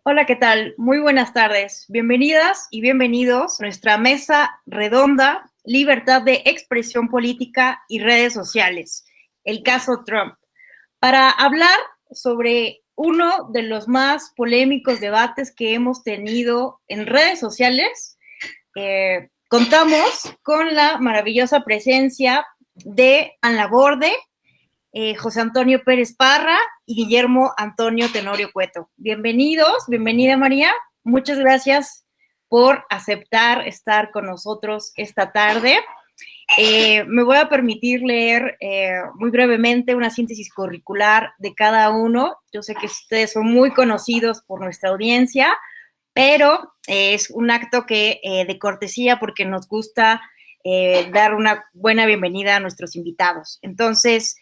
Hola, ¿qué tal? Muy buenas tardes. Bienvenidas y bienvenidos a nuestra mesa redonda, Libertad de Expresión Política y Redes Sociales, el caso Trump, para hablar sobre uno de los más polémicos debates que hemos tenido en redes sociales. Contamos con la maravillosa presencia de Ana Laborde, José Antonio Pérez Parra y Guillermo Antonio Tenorio Cueto. Bienvenidos, bienvenida María. Muchas gracias por aceptar estar con nosotros esta tarde. Me voy a permitir leer muy brevemente una síntesis curricular de cada uno. Yo sé que ustedes son muy conocidos por nuestra audiencia, pero es un acto de cortesía porque nos gusta dar una buena bienvenida a nuestros invitados. Entonces,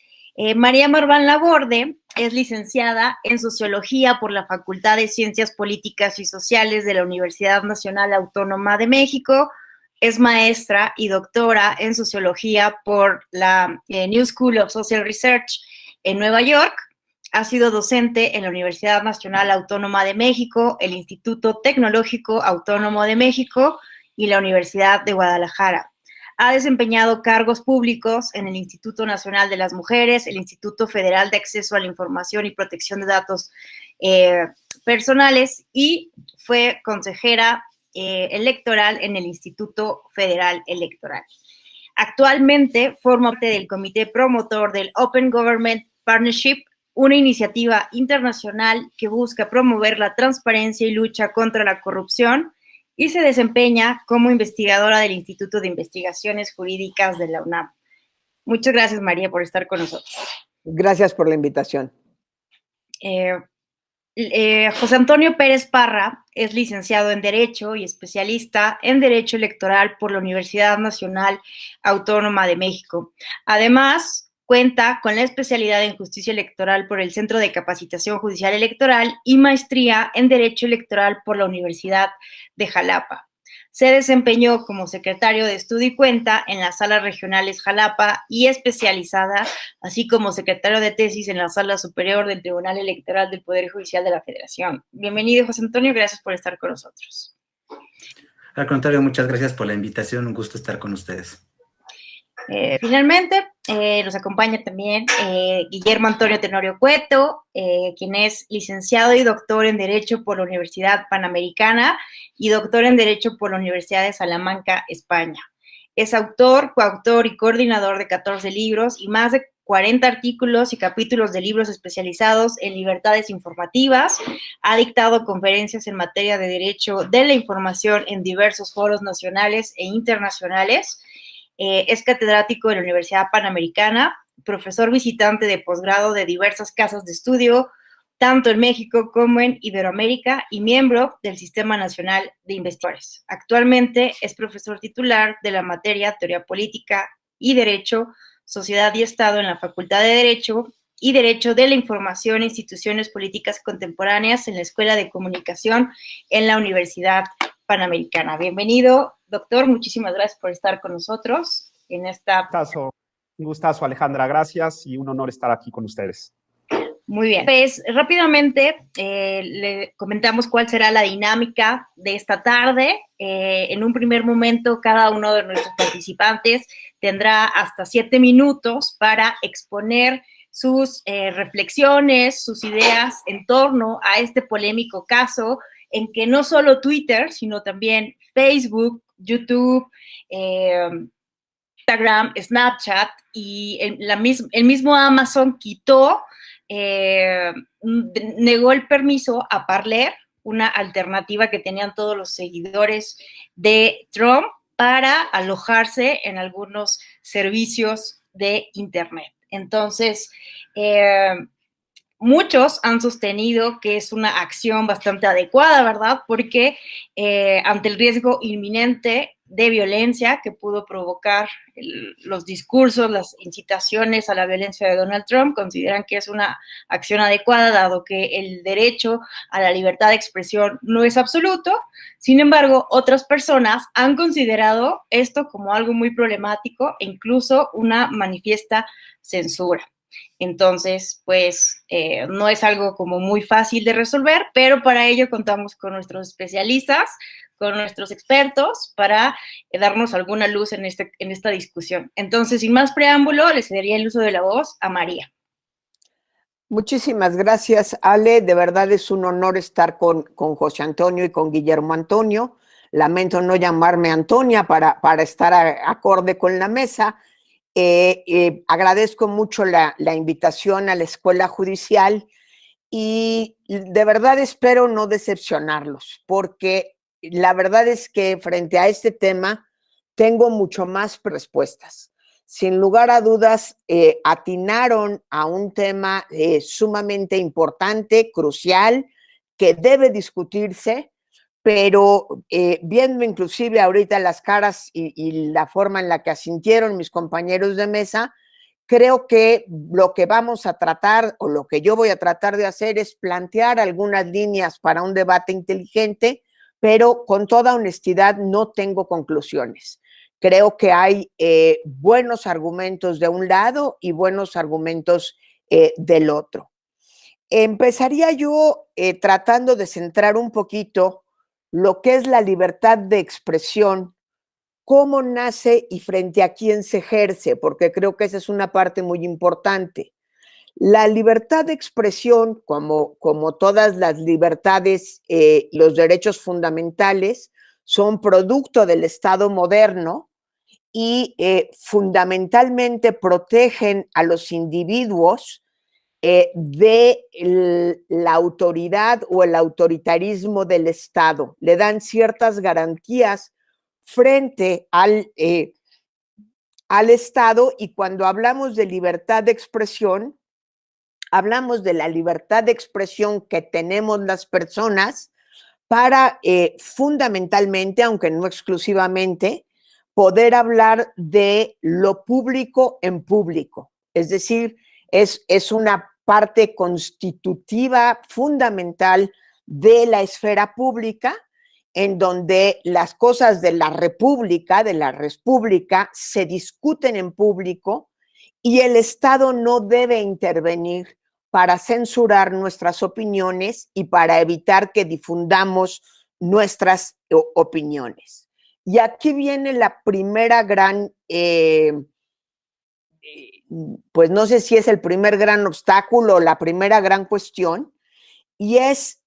María Marván Laborde es licenciada en Sociología por la Facultad de Ciencias Políticas y Sociales de la Universidad Nacional Autónoma de México. Es maestra y doctora en Sociología por la New School of Social Research en Nueva York. Ha sido docente en la Universidad Nacional Autónoma de México, el Instituto Tecnológico Autónomo de México y la Universidad de Guadalajara. Ha desempeñado cargos públicos en el Instituto Nacional de las Mujeres, el Instituto Federal de Acceso a la Información y Protección de Datos Personales y fue consejera electoral en el Instituto Federal Electoral. Actualmente forma parte del comité promotor del Open Government Partnership, una iniciativa internacional que busca promover la transparencia y lucha contra la corrupción, y se desempeña como investigadora del Instituto de Investigaciones Jurídicas de la UNAM. Muchas gracias, María, por estar con nosotros. Gracias por la invitación. José Antonio Pérez Parra es licenciado en Derecho y especialista en Derecho Electoral por la Universidad Nacional Autónoma de México. Además, cuenta con la especialidad en Justicia Electoral por el Centro de Capacitación Judicial Electoral y maestría en Derecho Electoral por la Universidad de Jalapa. Se desempeñó como secretario de Estudio y Cuenta en las salas regionales Jalapa y especializada, así como secretario de tesis en la Sala Superior del Tribunal Electoral del Poder Judicial de la Federación. Bienvenido, José Antonio, gracias por estar con nosotros. Al contrario, muchas gracias por la invitación, un gusto estar con ustedes. Finalmente, nos acompaña también Guillermo Antonio Tenorio Cueto, quien es licenciado y doctor en Derecho por la Universidad Panamericana y doctor en Derecho por la Universidad de Salamanca, España. Es autor, coautor y coordinador de 14 libros y más de 40 artículos y capítulos de libros especializados en libertades informativas. Ha dictado conferencias en materia de derecho de la información en diversos foros nacionales e internacionales. Es catedrático de la Universidad Panamericana, profesor visitante de posgrado de diversas casas de estudio, tanto en México como en Iberoamérica, y miembro del Sistema Nacional de Investigadores. Actualmente es profesor titular de la materia Teoría Política y Derecho, Sociedad y Estado en la Facultad de Derecho y Derecho de la Información e Instituciones Políticas Contemporáneas en la Escuela de Comunicación en la Universidad Panamericana. Bienvenido, doctor. Muchísimas gracias por estar con nosotros en esta... Un gustazo, Alejandra. Gracias y un honor estar aquí con ustedes. Muy bien. Pues rápidamente le comentamos cuál será la dinámica de esta tarde. En un primer momento, cada uno de nuestros participantes tendrá hasta 7 minutos para exponer sus reflexiones, sus ideas en torno a este polémico caso en que no solo Twitter, sino también Facebook, YouTube, Instagram, Snapchat y el mismo Amazon negó el permiso a Parler, una alternativa que tenían todos los seguidores de Trump para alojarse en algunos servicios de Internet. Entonces, muchos han sostenido que es una acción bastante adecuada, ¿verdad? Porque ante el riesgo inminente de violencia que pudo provocar los discursos, las incitaciones a la violencia de Donald Trump, consideran que es una acción adecuada, dado que el derecho a la libertad de expresión no es absoluto. Sin embargo, otras personas han considerado esto como algo muy problemático e incluso una manifiesta censura. Entonces, pues no es algo como muy fácil de resolver, pero para ello contamos con nuestros especialistas, con nuestros expertos, para darnos alguna luz en esta discusión. Entonces, sin más preámbulo, le cedería el uso de la voz a María. Muchísimas gracias, Ale. De verdad es un honor estar con José Antonio y con Guillermo Antonio. Lamento no llamarme Antonia para estar acorde con la mesa. Agradezco mucho la invitación a la Escuela Judicial y de verdad espero no decepcionarlos, porque la verdad es que frente a este tema tengo mucho más respuestas. Sin lugar a dudas, atinaron a un tema sumamente importante, crucial, que debe discutirse, pero viendo inclusive ahorita las caras y la forma en la que asintieron mis compañeros de mesa, creo que lo que vamos a tratar o lo que yo voy a tratar de hacer es plantear algunas líneas para un debate inteligente, pero con toda honestidad no tengo conclusiones. Creo que hay buenos argumentos de un lado y buenos argumentos del otro. Empezaría yo tratando de centrar un poquito lo que es la libertad de expresión, cómo nace y frente a quién se ejerce, porque creo que esa es una parte muy importante. La libertad de expresión, como todas las libertades, los derechos fundamentales, son producto del Estado moderno y fundamentalmente protegen a los individuos de la autoridad o el autoritarismo del Estado. Le dan ciertas garantías frente al Estado, y cuando hablamos de libertad de expresión, hablamos de la libertad de expresión que tenemos las personas para fundamentalmente, aunque no exclusivamente, poder hablar de lo público en público. Es decir, es una parte constitutiva fundamental de la esfera pública, en donde las cosas de la república, se discuten en público y el Estado no debe intervenir para censurar nuestras opiniones y para evitar que difundamos nuestras opiniones. Y aquí viene la primera gran, pues no sé si es el primer gran obstáculo o la primera gran cuestión, y es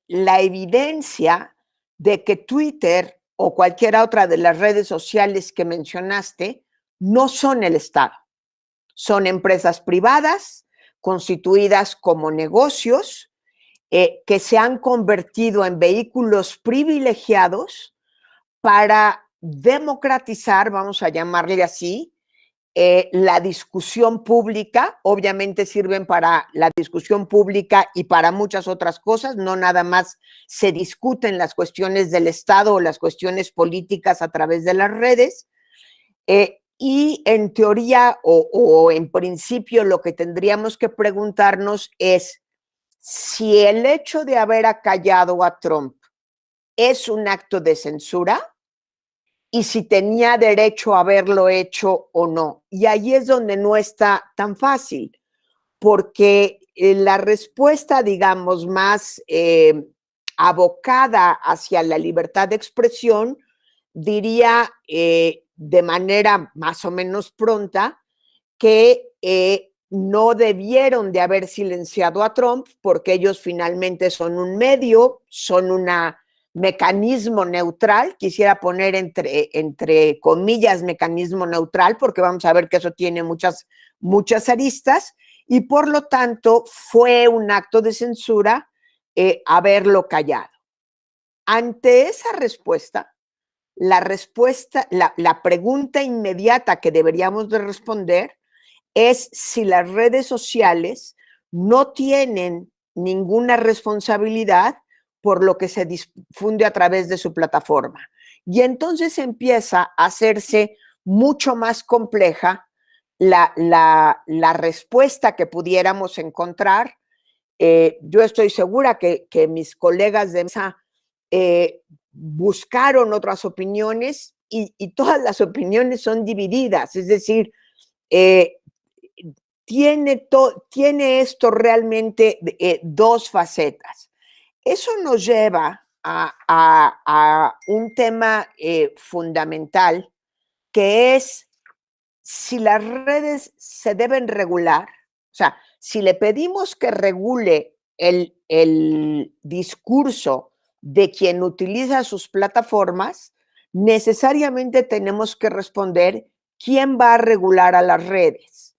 la evidencia de que Twitter o cualquier otra de las redes sociales que mencionaste no son el Estado. Son empresas privadas constituidas como negocios que se han convertido en vehículos privilegiados para democratizar, vamos a llamarle así, la discusión pública. Obviamente sirven para la discusión pública y para muchas otras cosas, no nada más se discuten las cuestiones del Estado o las cuestiones políticas a través de las redes. Y en teoría o en principio lo que tendríamos que preguntarnos es si el hecho de haber acallado a Trump es un acto de censura y si tenía derecho a haberlo hecho o no. Y ahí es donde no está tan fácil, porque la respuesta, digamos, más abocada hacia la libertad de expresión, diría de manera más o menos pronta que no debieron de haber silenciado a Trump porque ellos finalmente son un medio, son un mecanismo neutral. Quisiera poner entre comillas mecanismo neutral, porque vamos a ver que eso tiene muchas aristas, y por lo tanto fue un acto de censura haberlo callado. Ante esa respuesta, la pregunta inmediata que deberíamos de responder es si las redes sociales no tienen ninguna responsabilidad por lo que se difunde a través de su plataforma. Y entonces empieza a hacerse mucho más compleja la respuesta que pudiéramos encontrar. Yo estoy segura que mis colegas de mesa buscaron otras opiniones y todas las opiniones son divididas, es decir, tiene esto realmente dos facetas. Eso nos lleva a un tema fundamental, que es si las redes se deben regular, o sea, si le pedimos que regule el discurso de quien utiliza sus plataformas, necesariamente tenemos que responder quién va a regular a las redes.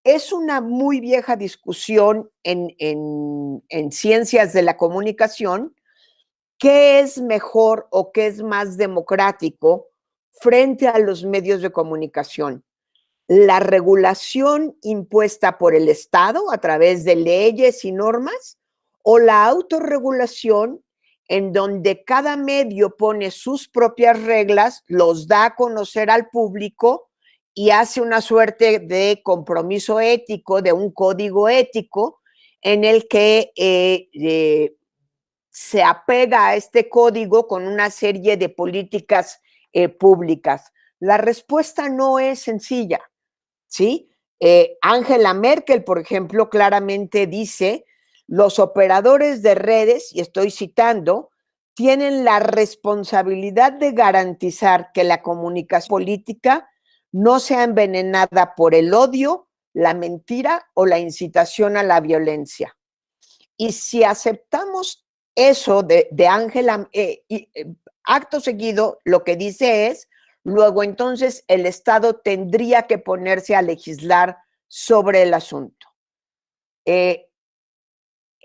Es una muy vieja discusión en ciencias de la comunicación, qué es mejor o qué es más democrático frente a los medios de comunicación. La regulación impuesta por el Estado a través de leyes y normas, o la autorregulación en donde cada medio pone sus propias reglas, los da a conocer al público y hace una suerte de compromiso ético, de un código ético en el que se apega a este código con una serie de políticas públicas. La respuesta no es sencilla, ¿sí? Angela Merkel, por ejemplo, claramente dice: los operadores de redes, y estoy citando, tienen la responsabilidad de garantizar que la comunicación política no sea envenenada por el odio, la mentira o la incitación a la violencia. Y si aceptamos eso de Angela, acto seguido, lo que dice es: luego entonces el Estado tendría que ponerse a legislar sobre el asunto.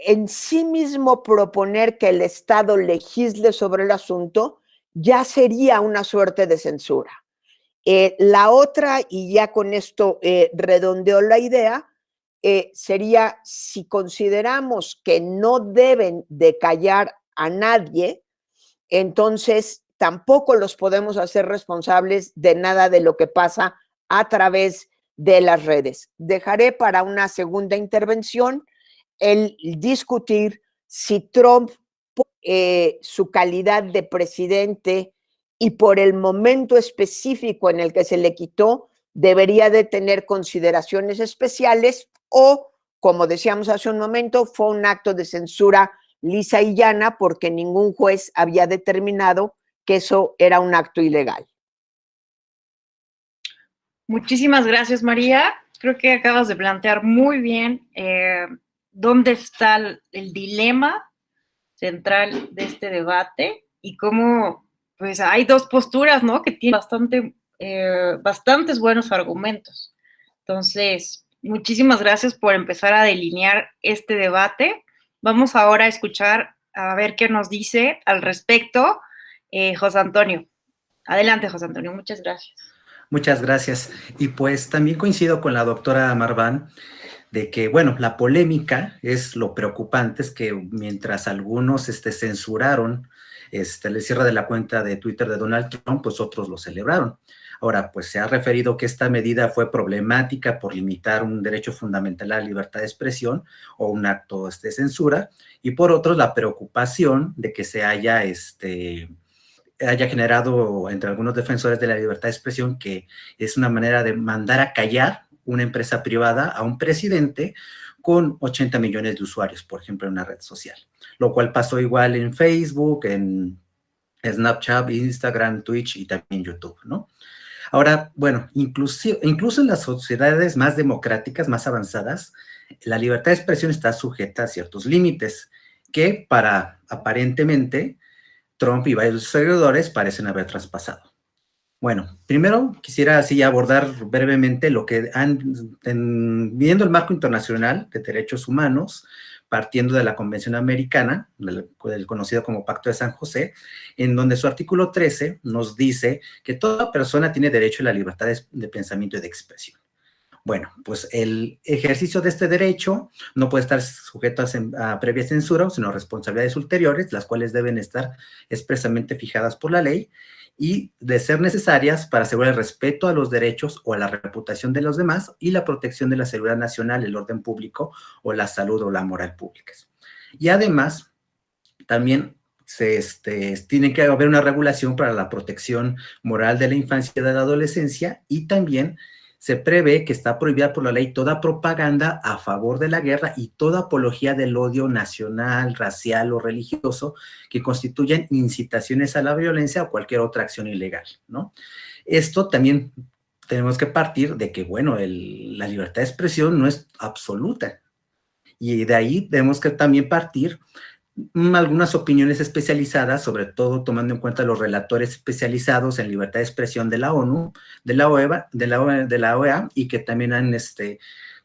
En sí mismo proponer que el Estado legisle sobre el asunto ya sería una suerte de censura. La otra, y ya con esto redondeo la idea, sería, si consideramos que no deben de callar a nadie, entonces tampoco los podemos hacer responsables de nada de lo que pasa a través de las redes. Dejaré para una segunda intervención el discutir si Trump, su calidad de presidente y por el momento específico en el que se le quitó, debería de tener consideraciones especiales o, como decíamos hace un momento, fue un acto de censura lisa y llana porque ningún juez había determinado que eso era un acto ilegal. Muchísimas gracias, María. Creo que acabas de plantear muy bien dónde está el dilema central de este debate y cómo pues hay dos posturas, ¿no? Que tienen bastantes buenos argumentos. Entonces, muchísimas gracias por empezar a delinear este debate. Vamos ahora a escuchar, a ver qué nos dice al respecto José Antonio. Adelante, José Antonio, muchas gracias. Muchas gracias. Y pues también coincido con la doctora Marván de que, bueno, la polémica es lo preocupante, es que mientras algunos censuraron el cierre de la cuenta de Twitter de Donald Trump, pues otros lo celebraron. Ahora, pues se ha referido que esta medida fue problemática por limitar un derecho fundamental a la libertad de expresión o un acto de censura, y por otros la preocupación de que se haya generado entre algunos defensores de la libertad de expresión que es una manera de mandar a callar una empresa privada a un presidente con 80 millones de usuarios, por ejemplo, en una red social, lo cual pasó igual en Facebook, en Snapchat, Instagram, Twitch y también YouTube, ¿no? Ahora, bueno, incluso en las sociedades más democráticas, más avanzadas, la libertad de expresión está sujeta a ciertos límites que aparentemente Trump y varios seguidores parecen haber traspasado. Bueno, primero quisiera así abordar brevemente lo que viendo el marco internacional de derechos humanos, partiendo de la Convención Americana, del conocido como Pacto de San José, en donde su artículo 13 nos dice que toda persona tiene derecho a la libertad de pensamiento y de expresión. Bueno, pues el ejercicio de este derecho no puede estar sujeto a previa censura, sino responsabilidades ulteriores, las cuales deben estar expresamente fijadas por la ley y de ser necesarias para asegurar el respeto a los derechos o a la reputación de los demás y la protección de la seguridad nacional, el orden público o la salud o la moral públicas. Y además, también tiene que haber una regulación para la protección moral de la infancia y de la adolescencia y también se prevé que está prohibida por la ley toda propaganda a favor de la guerra y toda apología del odio nacional, racial o religioso que constituyan incitaciones a la violencia o cualquier otra acción ilegal, ¿no? Esto también tenemos que partir de que, bueno, la libertad de expresión no es absoluta. Y de ahí tenemos que también partir algunas opiniones especializadas, sobre todo tomando en cuenta los relatores especializados en libertad de expresión de la ONU, de la OEA, y que también han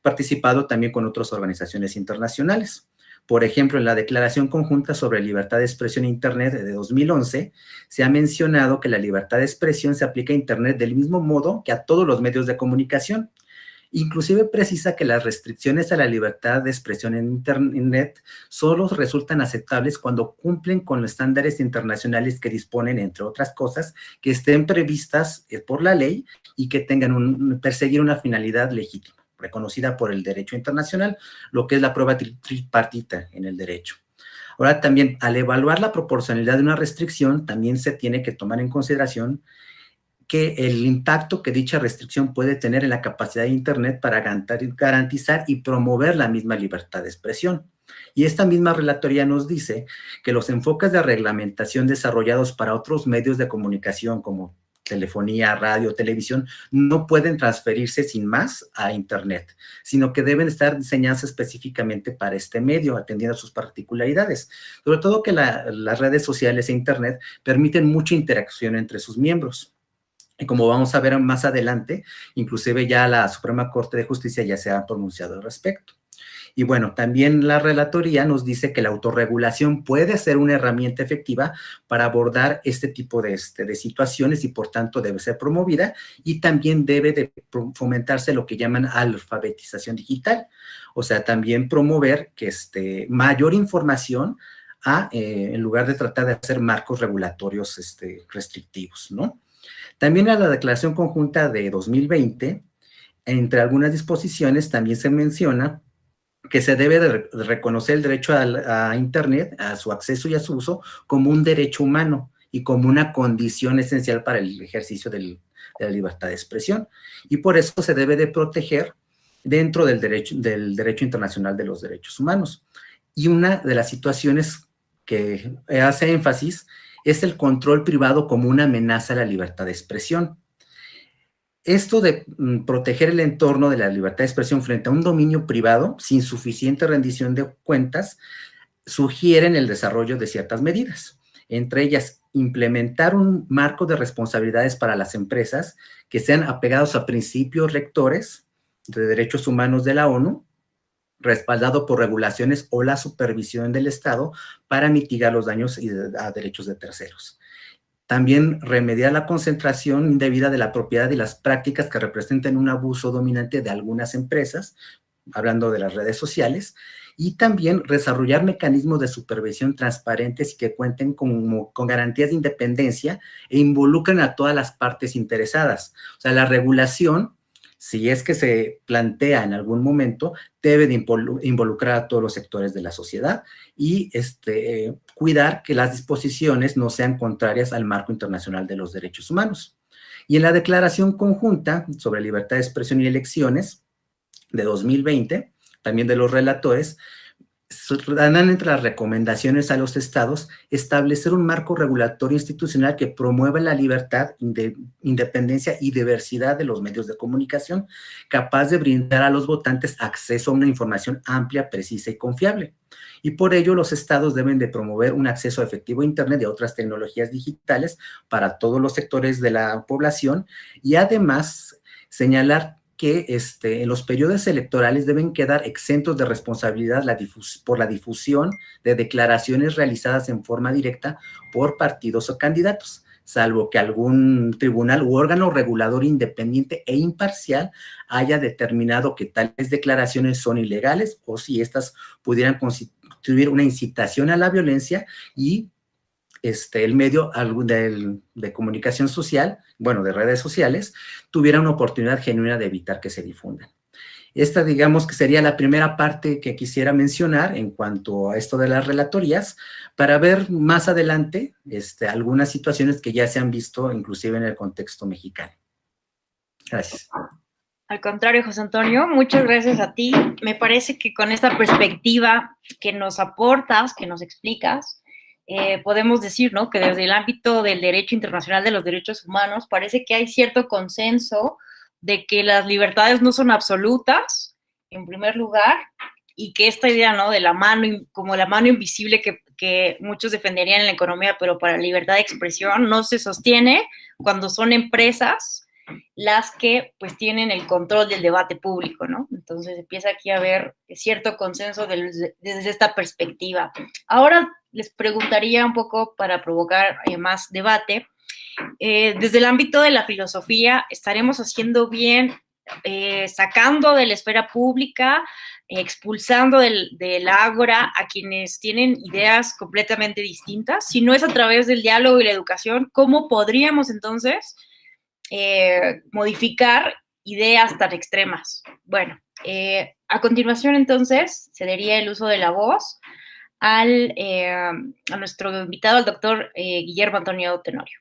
participado también con otras organizaciones internacionales. Por ejemplo, en la Declaración Conjunta sobre Libertad de Expresión en Internet de 2011, se ha mencionado que la libertad de expresión se aplica a Internet del mismo modo que a todos los medios de comunicación. Inclusive precisa que las restricciones a la libertad de expresión en Internet solo resultan aceptables cuando cumplen con los estándares internacionales que disponen, entre otras cosas, que estén previstas por la ley y que tengan perseguir una finalidad legítima, reconocida por el derecho internacional, lo que es la prueba tripartita en el derecho. Ahora también, al evaluar la proporcionalidad de una restricción, también se tiene que tomar en consideración que el impacto que dicha restricción puede tener en la capacidad de Internet para garantizar y promover la misma libertad de expresión. Y esta misma relatoría nos dice que los enfoques de reglamentación desarrollados para otros medios de comunicación como telefonía, radio, televisión, no pueden transferirse sin más a Internet, sino que deben estar diseñadas específicamente para este medio, atendiendo a sus particularidades. Sobre todo que las redes sociales e Internet permiten mucha interacción entre sus miembros. Y como vamos a ver más adelante, inclusive ya la Suprema Corte de Justicia ya se ha pronunciado al respecto. Y bueno, también la relatoría nos dice que la autorregulación puede ser una herramienta efectiva para abordar este tipo de situaciones y por tanto debe ser promovida y también debe de fomentarse lo que llaman alfabetización digital. O sea, también promover que mayor información en lugar de tratar de hacer marcos regulatorios restrictivos, ¿no? También en la Declaración Conjunta de 2020, entre algunas disposiciones también se menciona que se debe de reconocer el derecho a Internet, a su acceso y a su uso, como un derecho humano y como una condición esencial para el ejercicio de la libertad de expresión. Y por eso se debe de proteger dentro del derecho internacional de los derechos humanos. Y una de las situaciones que hace énfasis es el control privado como una amenaza a la libertad de expresión. Esto de proteger el entorno de la libertad de expresión frente a un dominio privado sin suficiente rendición de cuentas sugieren el desarrollo de ciertas medidas, entre ellas implementar un marco de responsabilidades para las empresas que sean apegados a principios rectores de derechos humanos de la ONU, respaldado por regulaciones o la supervisión del Estado para mitigar los daños a derechos de terceros. También remediar la concentración indebida de la propiedad y las prácticas que representen un abuso dominante de algunas empresas, hablando de las redes sociales, y también desarrollar mecanismos de supervisión transparentes y que cuenten con garantías de independencia e involucren a todas las partes interesadas. O sea, la regulación, si es que se plantea en algún momento, debe de involucrar a todos los sectores de la sociedad y cuidar que las disposiciones no sean contrarias al marco internacional de los derechos humanos. Y en la Declaración Conjunta sobre Libertad de Expresión y Elecciones de 2020, también de los relatores, dan entre las recomendaciones a los estados establecer un marco regulatorio institucional que promueva la libertad, independencia y diversidad de los medios de comunicación, capaz de brindar a los votantes acceso a una información amplia, precisa y confiable. Y por ello los estados deben de promover un acceso efectivo a Internet y a otras tecnologías digitales para todos los sectores de la población y además señalar que en los periodos electorales deben quedar exentos de responsabilidad por la difusión de declaraciones realizadas en forma directa por partidos o candidatos, salvo que algún tribunal u órgano regulador independiente e imparcial haya determinado que tales declaraciones son ilegales o si éstas pudieran constituir una incitación a la violencia y el medio de comunicación social, bueno, de redes sociales, tuviera una oportunidad genuina de evitar que se difundan. Esta, digamos, que sería la primera parte que quisiera mencionar en cuanto a esto de las relatorías, para ver más adelante algunas situaciones que ya se han visto inclusive en el contexto mexicano. Gracias. Al contrario, José Antonio, muchas gracias a ti. Me parece que con esta perspectiva que nos aportas, que nos explicas, podemos decir, ¿no?, que desde el ámbito del derecho internacional de los derechos humanos parece que hay cierto consenso de que las libertades no son absolutas, en primer lugar, y que esta idea, ¿no?, de la mano, como la mano invisible que muchos defenderían en la economía, pero para la libertad de expresión, no se sostiene cuando son empresas las que pues tienen el control del debate público, ¿no? Entonces empieza aquí a haber cierto consenso desde esta perspectiva. Ahora les preguntaría un poco para provocar más debate. Desde el ámbito de la filosofía, ¿estaremos haciendo bien sacando de la esfera pública, expulsando del ágora a quienes tienen ideas completamente distintas? Si no es a través del diálogo y la educación, ¿cómo podríamos entonces modificar ideas tan extremas? Bueno, a continuación entonces cedería el uso de la voz a nuestro invitado, al doctor Guillermo Antonio Tenorio.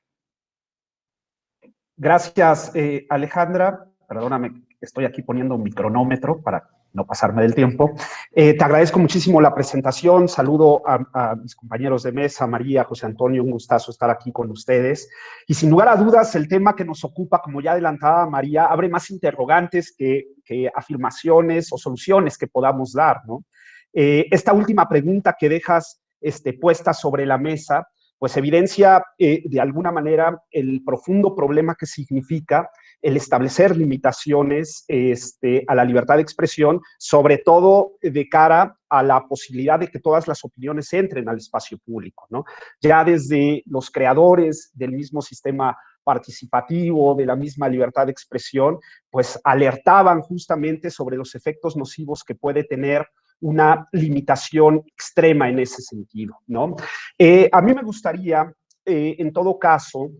Gracias, Alejandra. Perdóname, estoy aquí poniendo mi cronómetro para no pasarme del tiempo. Te agradezco muchísimo la presentación. Saludo a mis compañeros de mesa, María, José Antonio, un gustazo estar aquí con ustedes. Y sin lugar a dudas, el tema que nos ocupa, como ya adelantaba María, abre más interrogantes que afirmaciones o soluciones que podamos dar, ¿no? Esta última pregunta que dejas puesta sobre la mesa, pues evidencia de alguna manera el profundo problema que significa el establecer limitaciones a la libertad de expresión, sobre todo de cara a la posibilidad de que todas las opiniones entren al espacio público, ¿no? Ya desde los creadores del mismo sistema participativo, de la misma libertad de expresión, pues alertaban justamente sobre los efectos nocivos que puede tener una limitación extrema en ese sentido, ¿no? A mí me gustaría, en todo caso,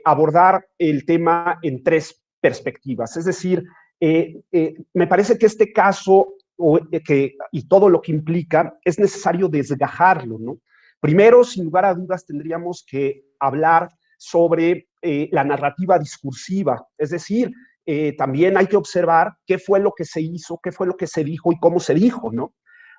abordar el tema en tres perspectivas. Es decir, me parece que este caso y todo lo que implica es necesario desgajarlo, ¿no? Primero, sin lugar a dudas, tendríamos que hablar sobre la narrativa discursiva, es decir, también hay que observar qué fue lo que se hizo, qué fue lo que se dijo y cómo se dijo, ¿no?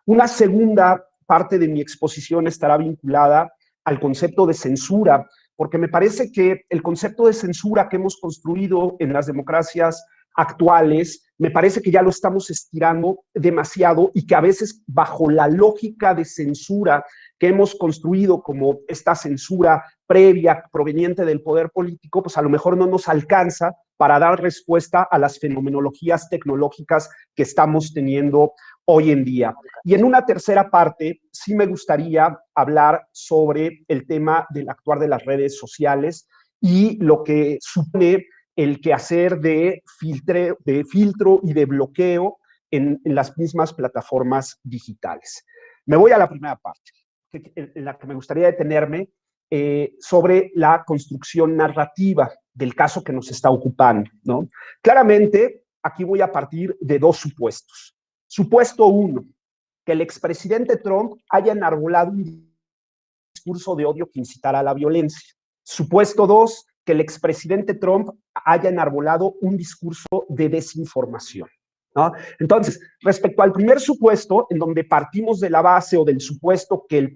Una segunda parte de mi exposición estará vinculada al concepto de censura, porque me parece que el concepto de censura que hemos construido en las democracias actuales, me parece que ya lo estamos estirando demasiado y que a veces bajo la lógica de censura que hemos construido como esta censura previa proveniente del poder político, pues a lo mejor no nos alcanza para dar respuesta a las fenomenologías tecnológicas que estamos teniendo hoy en día. Y en una tercera parte, sí me gustaría hablar sobre el tema del actuar de las redes sociales y lo que supone el quehacer de filtro y de bloqueo en las mismas plataformas digitales. Me voy a la primera parte, en la que me gustaría detenerme sobre la construcción narrativa del caso que nos está ocupando, ¿no? Claramente, aquí voy a partir de dos supuestos. Supuesto uno, que el expresidente Trump haya enarbolado un discurso de odio que incitara a la violencia. Supuesto dos, que el expresidente Trump haya enarbolado un discurso de desinformación, ¿no? Entonces, respecto al primer supuesto, en donde partimos de la base o del supuesto que el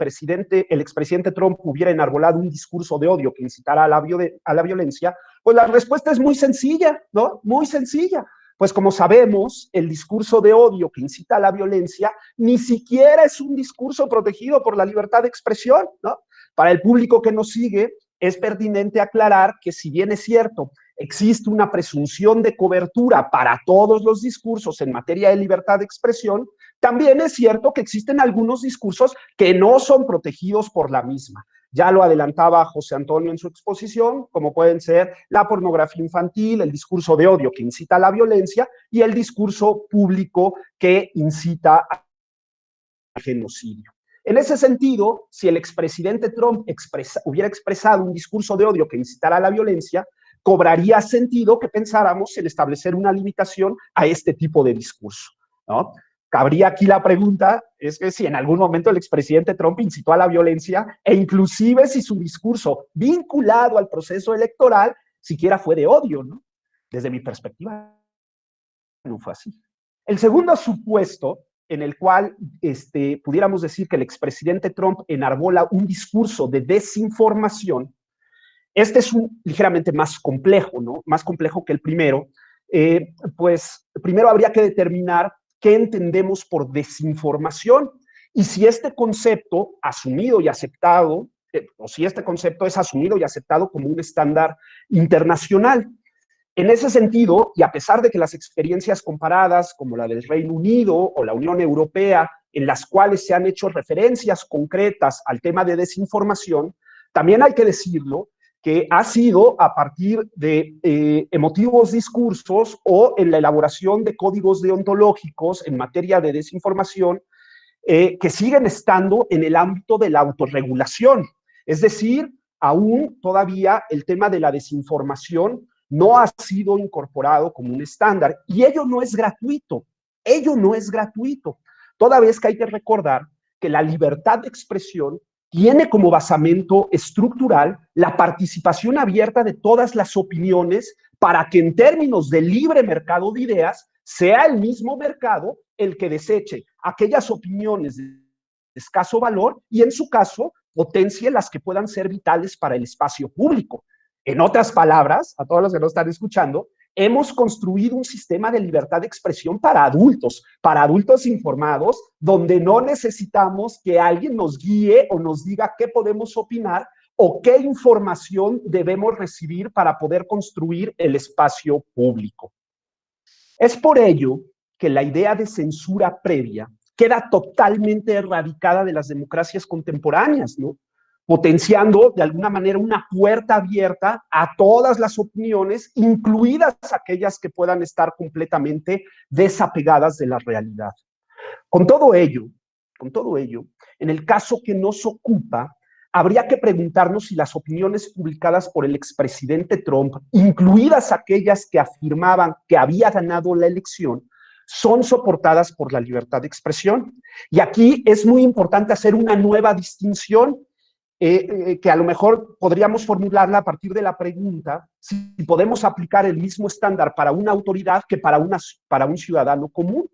expresidente Trump hubiera enarbolado un discurso de odio que incitara a la violencia, pues la respuesta es muy sencilla, ¿no? Muy sencilla. Pues como sabemos, el discurso de odio que incita a la violencia ni siquiera es un discurso protegido por la libertad de expresión, ¿no? Para el público que nos sigue, es pertinente aclarar que si bien es cierto, existe una presunción de cobertura para todos los discursos en materia de libertad de expresión, también es cierto que existen algunos discursos que no son protegidos por la misma. Ya lo adelantaba José Antonio en su exposición, como pueden ser la pornografía infantil, el discurso de odio que incita a la violencia y el discurso público que incita al genocidio. En ese sentido, si el expresidente Trump hubiera expresado un discurso de odio que incitara a la violencia, cobraría sentido que pensáramos en establecer una limitación a este tipo de discurso, ¿no? Cabría aquí la pregunta, es que si en algún momento el expresidente Trump incitó a la violencia e inclusive si su discurso vinculado al proceso electoral siquiera fue de odio, ¿no? Desde mi perspectiva, no fue así. El segundo supuesto en el cual pudiéramos decir que el expresidente Trump enarbola un discurso de desinformación, este es ligeramente más complejo, ¿no? Más complejo que el primero. Pues primero habría que determinar qué entendemos por desinformación y si este concepto asumido y aceptado, o si este concepto es asumido y aceptado como un estándar internacional. En ese sentido, y a pesar de que las experiencias comparadas, como la del Reino Unido o la Unión Europea, en las cuales se han hecho referencias concretas al tema de desinformación, también hay que decirlo, que ha sido a partir de emotivos discursos o en la elaboración de códigos deontológicos en materia de desinformación que siguen estando en el ámbito de la autorregulación. Es decir, aún todavía el tema de la desinformación no ha sido incorporado como un estándar y ello no es gratuito, toda vez que hay que recordar que la libertad de expresión tiene como basamento estructural la participación abierta de todas las opiniones para que en términos de libre mercado de ideas sea el mismo mercado el que deseche aquellas opiniones de escaso valor y en su caso potencie las que puedan ser vitales para el espacio público. En otras palabras, a todos los que nos están escuchando, hemos construido un sistema de libertad de expresión para adultos informados, donde no necesitamos que alguien nos guíe o nos diga qué podemos opinar o qué información debemos recibir para poder construir el espacio público. Es por ello que la idea de censura previa queda totalmente erradicada de las democracias contemporáneas, ¿no? Potenciando de alguna manera una puerta abierta a todas las opiniones, incluidas aquellas que puedan estar completamente desapegadas de la realidad. Con todo ello, en el caso que nos ocupa, habría que preguntarnos si las opiniones publicadas por el expresidente Trump, incluidas aquellas que afirmaban que había ganado la elección, son soportadas por la libertad de expresión. Y aquí es muy importante hacer una nueva distinción que a lo mejor podríamos formularla a partir de la pregunta si podemos aplicar el mismo estándar para una autoridad que para un ciudadano común.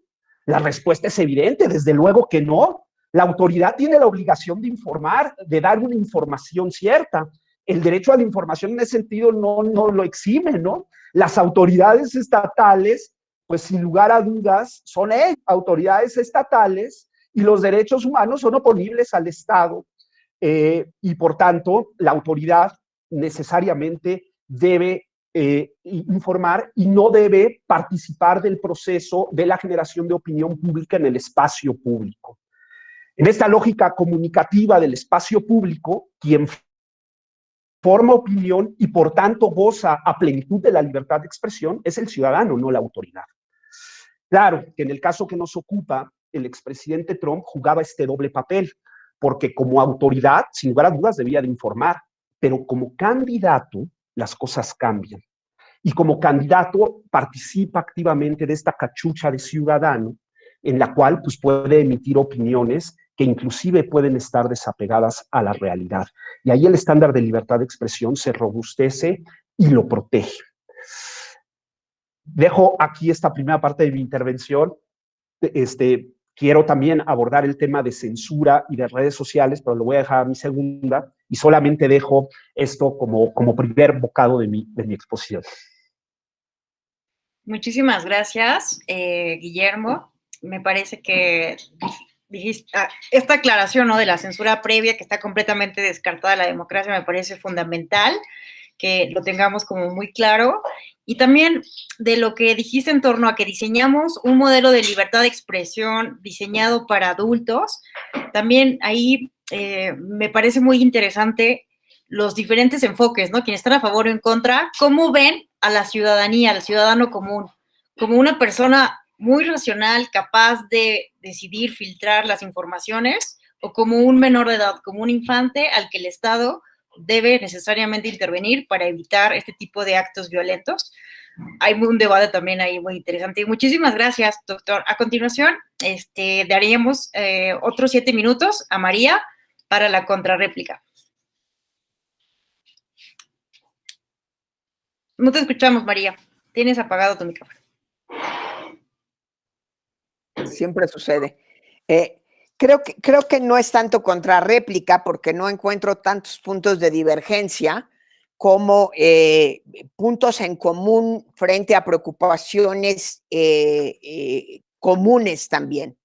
La respuesta es evidente, desde luego que no. La autoridad tiene la obligación de informar, de dar una información cierta. El derecho a la información en ese sentido no lo exime, ¿no? Las autoridades estatales, pues sin lugar a dudas, son autoridades estatales y los derechos humanos son oponibles al Estado. Y por tanto, la autoridad necesariamente debe informar y no debe participar del proceso de la generación de opinión pública en el espacio público. En esta lógica comunicativa del espacio público, quien forma opinión y por tanto goza a plenitud de la libertad de expresión es el ciudadano, no la autoridad. Claro que en el caso que nos ocupa, el expresidente Trump jugaba este doble papel, porque como autoridad, sin lugar a dudas, debía de informar, pero como candidato, las cosas cambian. Y como candidato participa activamente de esta cachucha de ciudadano, en la cual pues, puede emitir opiniones que inclusive pueden estar desapegadas a la realidad. Y ahí el estándar de libertad de expresión se robustece y lo protege. Dejo aquí esta primera parte de mi intervención. Quiero también abordar el tema de censura y de redes sociales, pero lo voy a dejar a mi segunda y solamente dejo esto como primer bocado de mi exposición. Muchísimas gracias, Guillermo. Me parece que dijiste, esta aclaración, ¿no?, de la censura previa, que está completamente descartada de la democracia, me parece fundamental que lo tengamos como muy claro. Y también de lo que dijiste en torno a que diseñamos un modelo de libertad de expresión diseñado para adultos, también ahí me parece muy interesante los diferentes enfoques, ¿no? Quienes están a favor o en contra, cómo ven a la ciudadanía, al ciudadano común, como una persona muy racional, capaz de decidir, filtrar las informaciones, o como un menor de edad, como un infante al que el Estado debe necesariamente intervenir para evitar este tipo de actos violentos. Hay un debate también ahí muy interesante. Muchísimas gracias, doctor. A continuación, daríamos otros 7 minutos a María para la contrarréplica. No te escuchamos, María. Tienes apagado tu micrófono. siempre sucede. Creo que no es tanto contrarréplica porque no encuentro tantos puntos de divergencia como puntos en común frente a preocupaciones comunes también.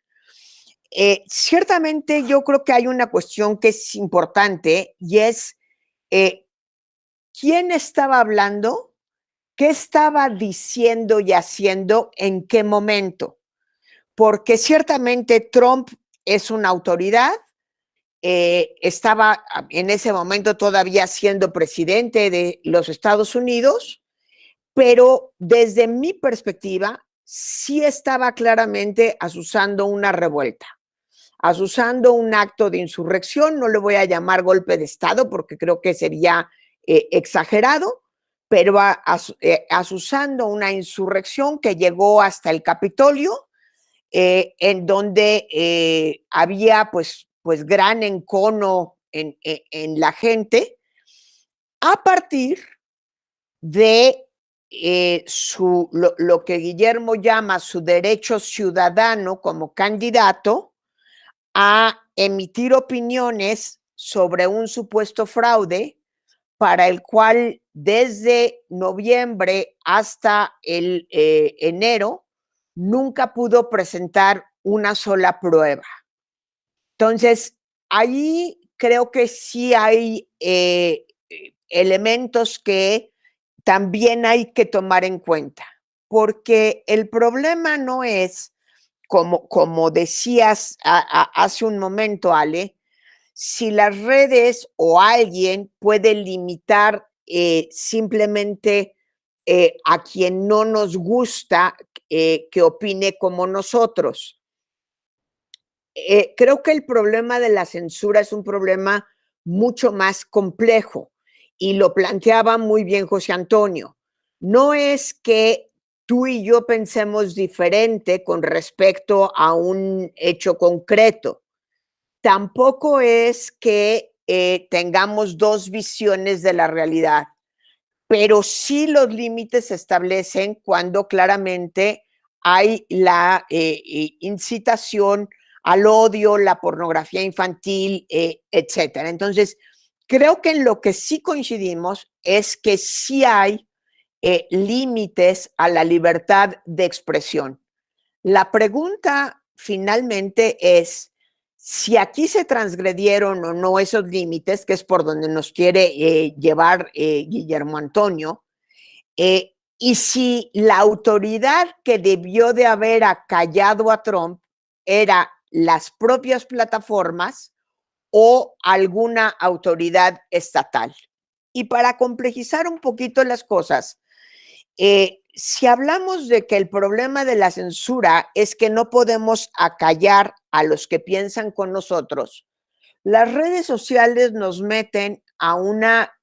Ciertamente yo creo que hay una cuestión que es importante y es quién estaba hablando, qué estaba diciendo y haciendo, en qué momento. Porque ciertamente Trump es una autoridad, estaba en ese momento todavía siendo presidente de los Estados Unidos, pero desde mi perspectiva sí estaba claramente azuzando una revuelta, azuzando un acto de insurrección. No le voy a llamar golpe de Estado porque creo que sería exagerado, pero azuzando una insurrección que llegó hasta el Capitolio, en donde había pues gran encono en la gente, a partir de lo que Guillermo llama su derecho ciudadano como candidato a emitir opiniones sobre un supuesto fraude para el cual desde noviembre hasta el enero nunca pudo presentar una sola prueba. Entonces, ahí creo que sí hay elementos que también hay que tomar en cuenta, porque el problema no es, como decías hace un momento, Ale, si las redes o alguien puede limitar simplemente a quien no nos gusta que opine como nosotros. Creo que el problema de la censura es un problema mucho más complejo y lo planteaba muy bien José Antonio. No es que tú y yo pensemos diferente con respecto a un hecho concreto. Tampoco es que tengamos dos visiones de la realidad, pero sí los límites se establecen cuando claramente hay la incitación al odio, la pornografía infantil, etcétera. Entonces, creo que en lo que sí coincidimos es que sí hay límites a la libertad de expresión. La pregunta finalmente es si aquí se transgredieron o no esos límites, que es por donde nos quiere llevar Guillermo Antonio, y si la autoridad que debió de haber acallado a Trump era las propias plataformas o alguna autoridad estatal. Y para complejizar un poquito las cosas, si hablamos de que el problema de la censura es que no podemos acallar a los que piensan con nosotros, las redes sociales nos meten a una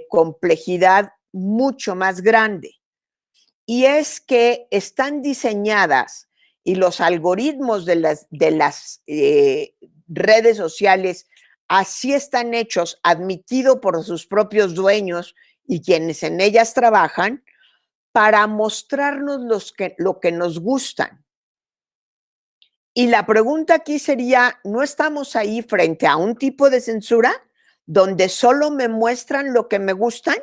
complejidad mucho más grande. Y es que están diseñadas y los algoritmos de las redes sociales así están hechos, admitido por sus propios dueños y quienes en ellas trabajan, para mostrarnos lo que nos gustan. Y la pregunta aquí sería, ¿no estamos ahí frente a un tipo de censura donde solo me muestran lo que me gustan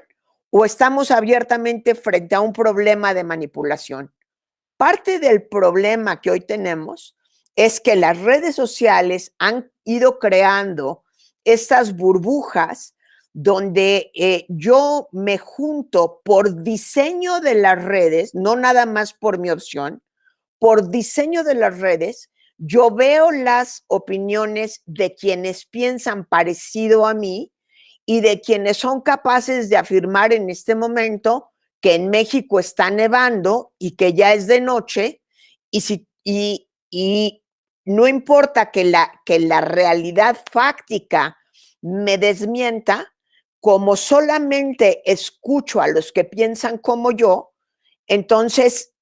o estamos abiertamente frente a un problema de manipulación? Parte del problema que hoy tenemos es que las redes sociales han ido creando estas burbujas donde yo me junto por diseño de las redes, no nada más por mi opción, por diseño de las redes, yo veo las opiniones de quienes piensan parecido a mí y de quienes son capaces de afirmar en este momento que en México está nevando y que ya es de noche, y no importa que la realidad fáctica me desmienta, como solamente escucho a los que piensan como yo, entonces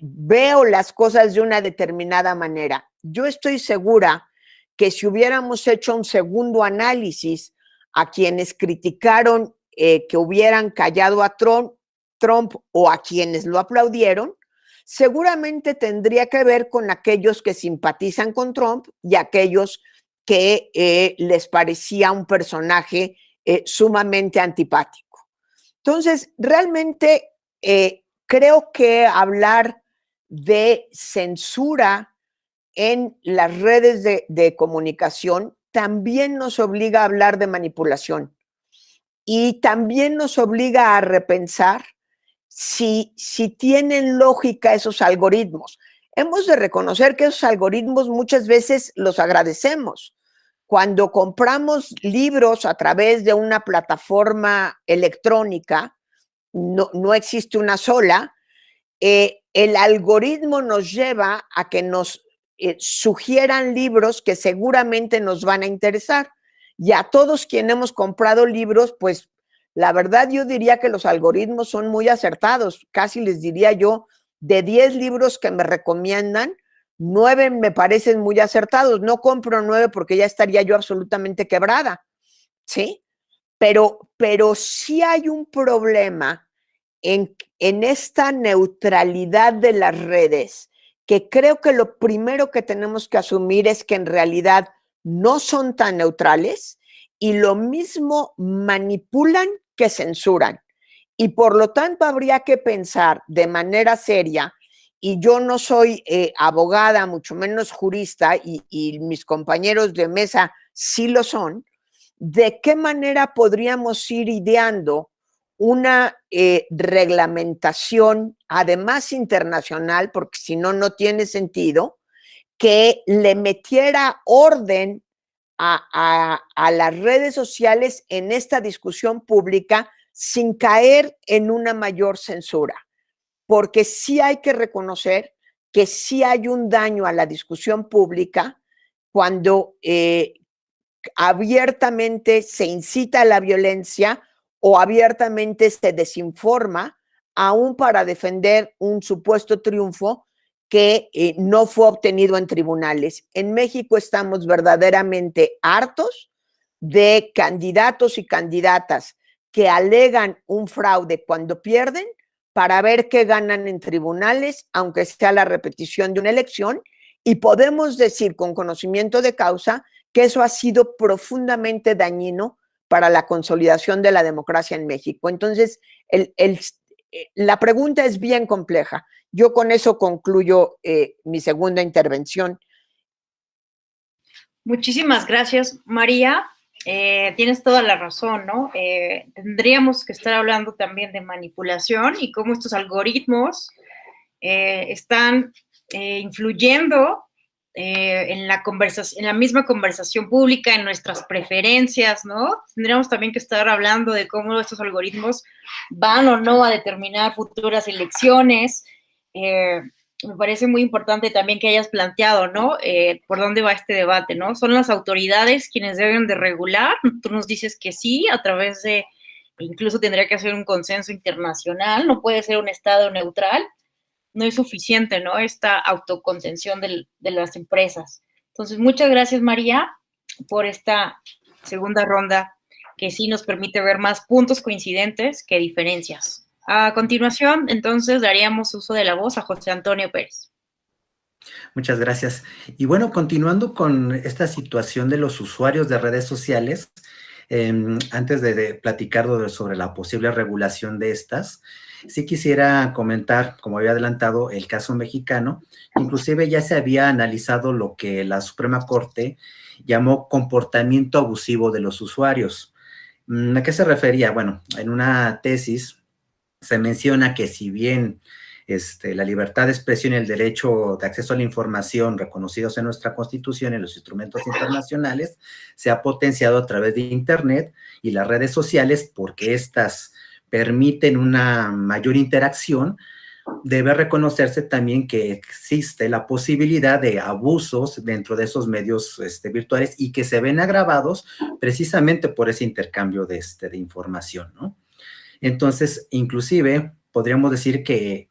veo las cosas de una determinada manera. Yo estoy segura que si hubiéramos hecho un segundo análisis a quienes criticaron que hubieran callado a Trump o a quienes lo aplaudieron, seguramente tendría que ver con aquellos que simpatizan con Trump y aquellos que les parecía un personaje sumamente antipático. Entonces, realmente creo que hablar de censura en las redes de comunicación también nos obliga a hablar de manipulación y también nos obliga a repensar si tienen lógica esos algoritmos. Hemos de reconocer que esos algoritmos muchas veces los agradecemos. Cuando compramos libros a través de una plataforma electrónica, no existe una sola, el algoritmo nos lleva a que nos sugieran libros que seguramente nos van a interesar. Y a todos quienes hemos comprado libros, pues la verdad yo diría que los algoritmos son muy acertados. Casi les diría yo, de 10 libros que me recomiendan, 9 me parecen muy acertados. No compro 9 porque ya estaría yo absolutamente quebrada, ¿sí? Pero sí hay un problema en esta neutralidad de las redes, que creo que lo primero que tenemos que asumir es que en realidad no son tan neutrales y lo mismo manipulan que censuran. Y por lo tanto habría que pensar de manera seria, y yo no soy abogada, mucho menos jurista, y mis compañeros de mesa sí lo son, de qué manera podríamos ir ideando una reglamentación, además internacional, porque si no, no tiene sentido, que le metiera orden a las redes sociales en esta discusión pública sin caer en una mayor censura. Porque sí hay que reconocer que sí hay un daño a la discusión pública cuando abiertamente se incita a la violencia o abiertamente se desinforma, aún para defender un supuesto triunfo que no fue obtenido en tribunales. En México estamos verdaderamente hartos de candidatos y candidatas que alegan un fraude cuando pierden para ver qué ganan en tribunales, aunque sea la repetición de una elección, y podemos decir con conocimiento de causa que eso ha sido profundamente dañino para la consolidación de la democracia en México. Entonces, la pregunta es bien compleja. Yo con eso concluyo mi segunda intervención. Muchísimas gracias, María. Tienes toda la razón, ¿no? Tendríamos que estar hablando también de manipulación y cómo estos algoritmos están influyendo en la misma conversación pública, en nuestras preferencias, ¿no? Tendríamos también que estar hablando de cómo estos algoritmos van o no a determinar futuras elecciones. Me parece muy importante también que hayas planteado, ¿no? Por dónde va este debate, ¿no? Son las autoridades quienes deben de regular. Tú nos dices que sí, a través de, incluso tendría que hacer un consenso internacional, no puede ser un estado neutral. No es suficiente, ¿no? Esta autocontención de las empresas. Entonces, muchas gracias, María, por esta segunda ronda que sí nos permite ver más puntos coincidentes que diferencias. A continuación, entonces, daríamos uso de la voz a José Antonio Pérez. Muchas gracias. Y bueno, continuando con esta situación de los usuarios de redes sociales, antes de platicar sobre la posible regulación de estas, sí quisiera comentar, como había adelantado, el caso mexicano. Inclusive ya se había analizado lo que la Suprema Corte llamó comportamiento abusivo de los usuarios. ¿A qué se refería? Bueno, en una tesis se menciona que si bien la libertad de expresión y el derecho de acceso a la información reconocidos en nuestra Constitución y en los instrumentos internacionales se ha potenciado a través de Internet y las redes sociales porque estas permiten una mayor interacción, debe reconocerse también que existe la posibilidad de abusos dentro de esos medios virtuales y que se ven agravados precisamente por ese intercambio de información, ¿no? Entonces, inclusive, podríamos decir que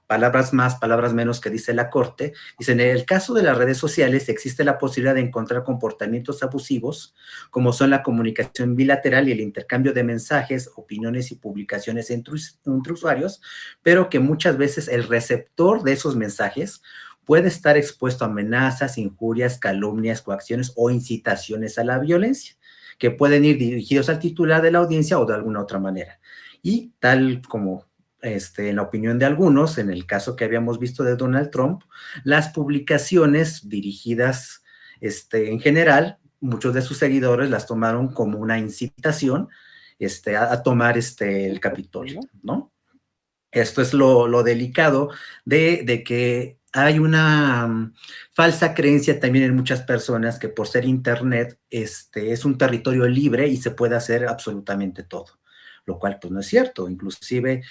palabras más, palabras menos que dice la Corte, dice, en el caso de las redes sociales existe la posibilidad de encontrar comportamientos abusivos, como son la comunicación bilateral y el intercambio de mensajes, opiniones y publicaciones entre usuarios, pero que muchas veces el receptor de esos mensajes puede estar expuesto a amenazas, injurias, calumnias, coacciones o incitaciones a la violencia, que pueden ir dirigidos al titular de la audiencia o de alguna otra manera. Y tal como en la opinión de algunos, en el caso que habíamos visto de Donald Trump, las publicaciones dirigidas en general, muchos de sus seguidores las tomaron como una incitación a tomar el Capitolio, ¿no? Esto es lo delicado de que hay una falsa creencia también en muchas personas que por ser Internet es un territorio libre y se puede hacer absolutamente todo, lo cual pues no es cierto. Inclusive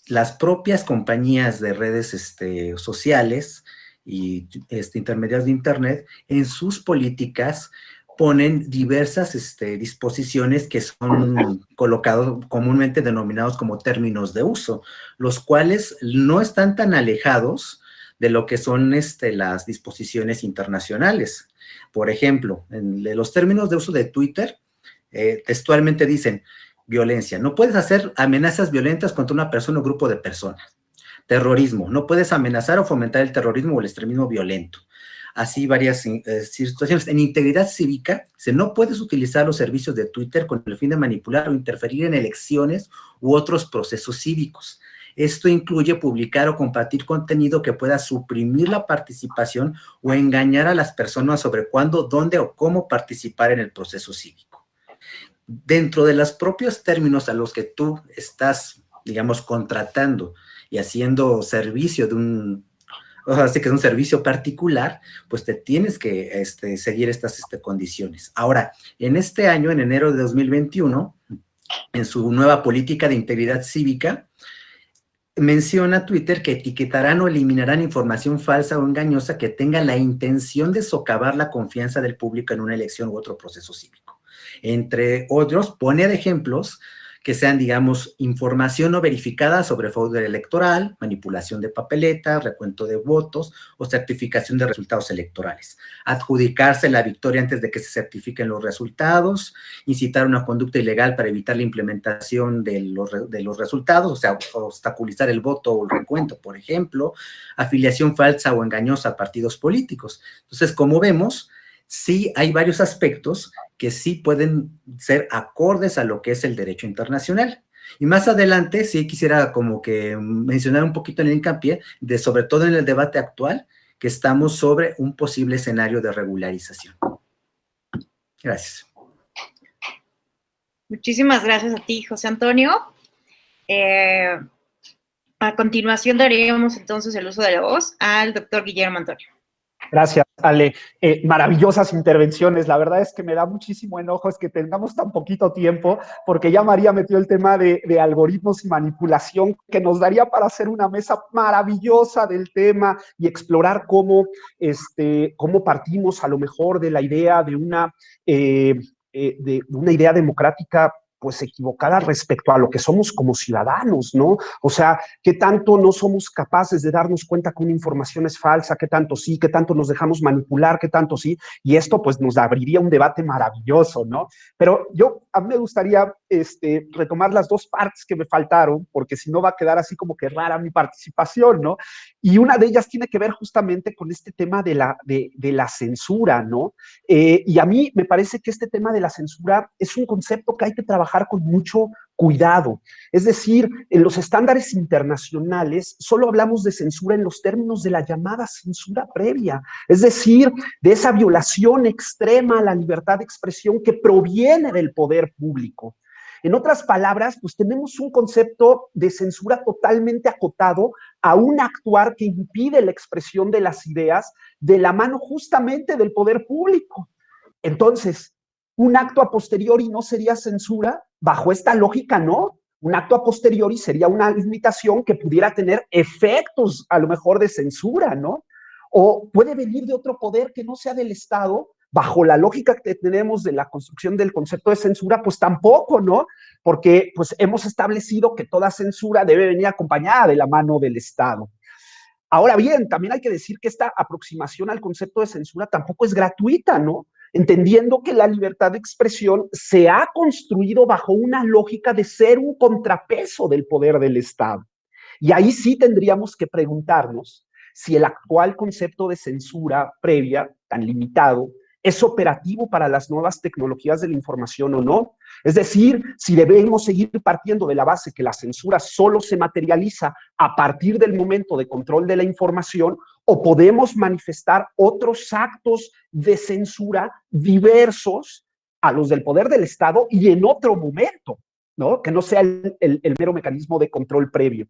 las propias compañías de redes sociales y intermediarios de Internet en sus políticas ponen diversas disposiciones que son colocados comúnmente denominados como términos de uso, los cuales no están tan alejados de lo que son las disposiciones internacionales. Por ejemplo, en los términos de uso de Twitter, textualmente dicen, violencia, no puedes hacer amenazas violentas contra una persona o grupo de personas. Terrorismo, no puedes amenazar o fomentar el terrorismo o el extremismo violento. Así varias situaciones. En integridad cívica, no puedes utilizar los servicios de Twitter con el fin de manipular o interferir en elecciones u otros procesos cívicos. Esto incluye publicar o compartir contenido que pueda suprimir la participación o engañar a las personas sobre cuándo, dónde o cómo participar en el proceso cívico. Dentro de los propios términos a los que tú estás, digamos, contratando y haciendo servicio de así que es un servicio particular, pues te tienes que seguir estas condiciones. Ahora, en este año, en enero de 2021, en su nueva política de integridad cívica, menciona Twitter que etiquetarán o eliminarán información falsa o engañosa que tenga la intención de socavar la confianza del público en una elección u otro proceso cívico. Entre otros, pone de ejemplos que sean, digamos, información no verificada sobre fraude electoral, manipulación de papeletas, recuento de votos o certificación de resultados electorales. Adjudicarse la victoria antes de que se certifiquen los resultados, incitar una conducta ilegal para evitar la implementación de los resultados, o sea, obstaculizar el voto o el recuento, por ejemplo, afiliación falsa o engañosa a partidos políticos. Entonces, como vemos, sí hay varios aspectos que sí pueden ser acordes a lo que es el derecho internacional. Y más adelante sí quisiera como que mencionar un poquito en el hincapié de, sobre todo en el debate actual, que estamos sobre un posible escenario de regularización. Gracias. Muchísimas gracias a ti, José Antonio. A continuación daríamos entonces el uso de la voz al doctor Guillermo Antonio. Gracias, Ale. Maravillosas intervenciones. La verdad es que me da muchísimo enojo es que tengamos tan poquito tiempo, porque ya María metió el tema de algoritmos y manipulación, que nos daría para hacer una mesa maravillosa del tema y explorar cómo partimos a lo mejor de la idea de una idea democrática pues equivocada respecto a lo que somos como ciudadanos, ¿no? O sea, ¿qué tanto no somos capaces de darnos cuenta que una información es falsa? ¿Qué tanto sí? ¿Qué tanto nos dejamos manipular? ¿Qué tanto sí? Y esto pues nos abriría un debate maravilloso, ¿no? Pero a mí me gustaría retomar las dos partes que me faltaron, porque si no va a quedar así como que rara mi participación, ¿no? Y una de ellas tiene que ver justamente con este tema de la censura, ¿no? Y a mí me parece que este tema de la censura es un concepto que hay que trabajar con mucho cuidado. Es decir, en los estándares internacionales solo hablamos de censura en los términos de la llamada censura previa, es decir, de esa violación extrema a la libertad de expresión que proviene del poder público. En otras palabras, pues tenemos un concepto de censura totalmente acotado a un actuar que impide la expresión de las ideas de la mano justamente del poder público. Entonces, un acto a posteriori no sería censura, bajo esta lógica, ¿no? Un acto a posteriori sería una limitación que pudiera tener efectos, a lo mejor, de censura, ¿no? O puede venir de otro poder que no sea del Estado, bajo la lógica que tenemos de la construcción del concepto de censura, pues tampoco, ¿no? Porque pues hemos establecido que toda censura debe venir acompañada de la mano del Estado. Ahora bien, también hay que decir que esta aproximación al concepto de censura tampoco es gratuita, ¿no? Entendiendo que la libertad de expresión se ha construido bajo una lógica de ser un contrapeso del poder del Estado. Y ahí sí tendríamos que preguntarnos si el actual concepto de censura previa, tan limitado, es operativo para las nuevas tecnologías de la información o no. Es decir, si debemos seguir partiendo de la base que la censura solo se materializa a partir del momento de control de la información, o podemos manifestar otros actos de censura diversos a los del poder del Estado y en otro momento, ¿no? Que no sea el mero mecanismo de control previo.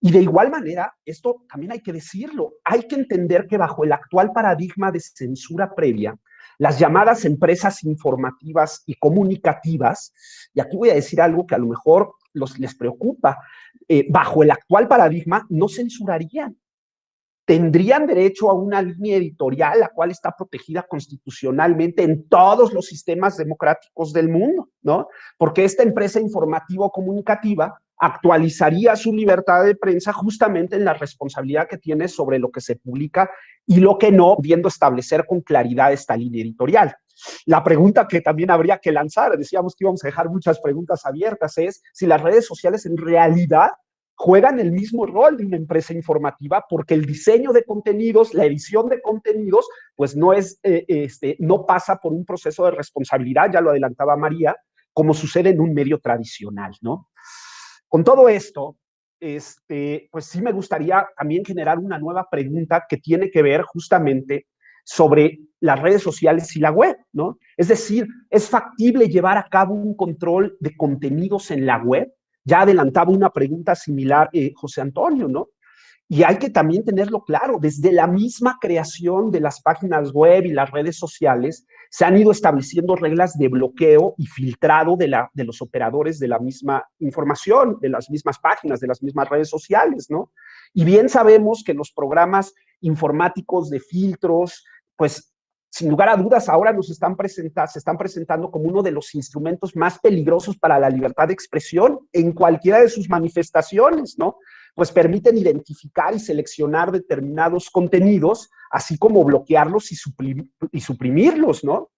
Y de igual manera, esto también hay que decirlo, hay que entender que bajo el actual paradigma de censura previa, las llamadas empresas informativas y comunicativas, y aquí voy a decir algo que a lo mejor les preocupa, bajo el actual paradigma no censurarían. Tendrían derecho a una línea editorial, la cual está protegida constitucionalmente en todos los sistemas democráticos del mundo, ¿no? Porque esta empresa informativa o comunicativa actualizaría su libertad de prensa justamente en la responsabilidad que tiene sobre lo que se publica y lo que no, pudiendo establecer con claridad esta línea editorial. La pregunta que también habría que lanzar, decíamos que íbamos a dejar muchas preguntas abiertas, es si las redes sociales en realidad juegan el mismo rol de una empresa informativa, porque el diseño de contenidos, la edición de contenidos, pues no pasa por un proceso de responsabilidad, ya lo adelantaba María, como sucede en un medio tradicional, ¿no? Con todo esto, pues sí me gustaría también generar una nueva pregunta que tiene que ver justamente sobre las redes sociales y la web, ¿no? Es decir, ¿es factible llevar a cabo un control de contenidos en la web? Ya adelantaba una pregunta similar José Antonio, ¿no? Y hay que también tenerlo claro, desde la misma creación de las páginas web y las redes sociales, se han ido estableciendo reglas de bloqueo y filtrado de los operadores de la misma información, de las mismas páginas, de las mismas redes sociales, ¿no? Y bien sabemos que los programas informáticos de filtros, pues sin lugar a dudas, ahora se están presentando como uno de los instrumentos más peligrosos para la libertad de expresión en cualquiera de sus manifestaciones, ¿no? Pues permiten identificar y seleccionar determinados contenidos, así como bloquearlos y suprimirlos, ¿no?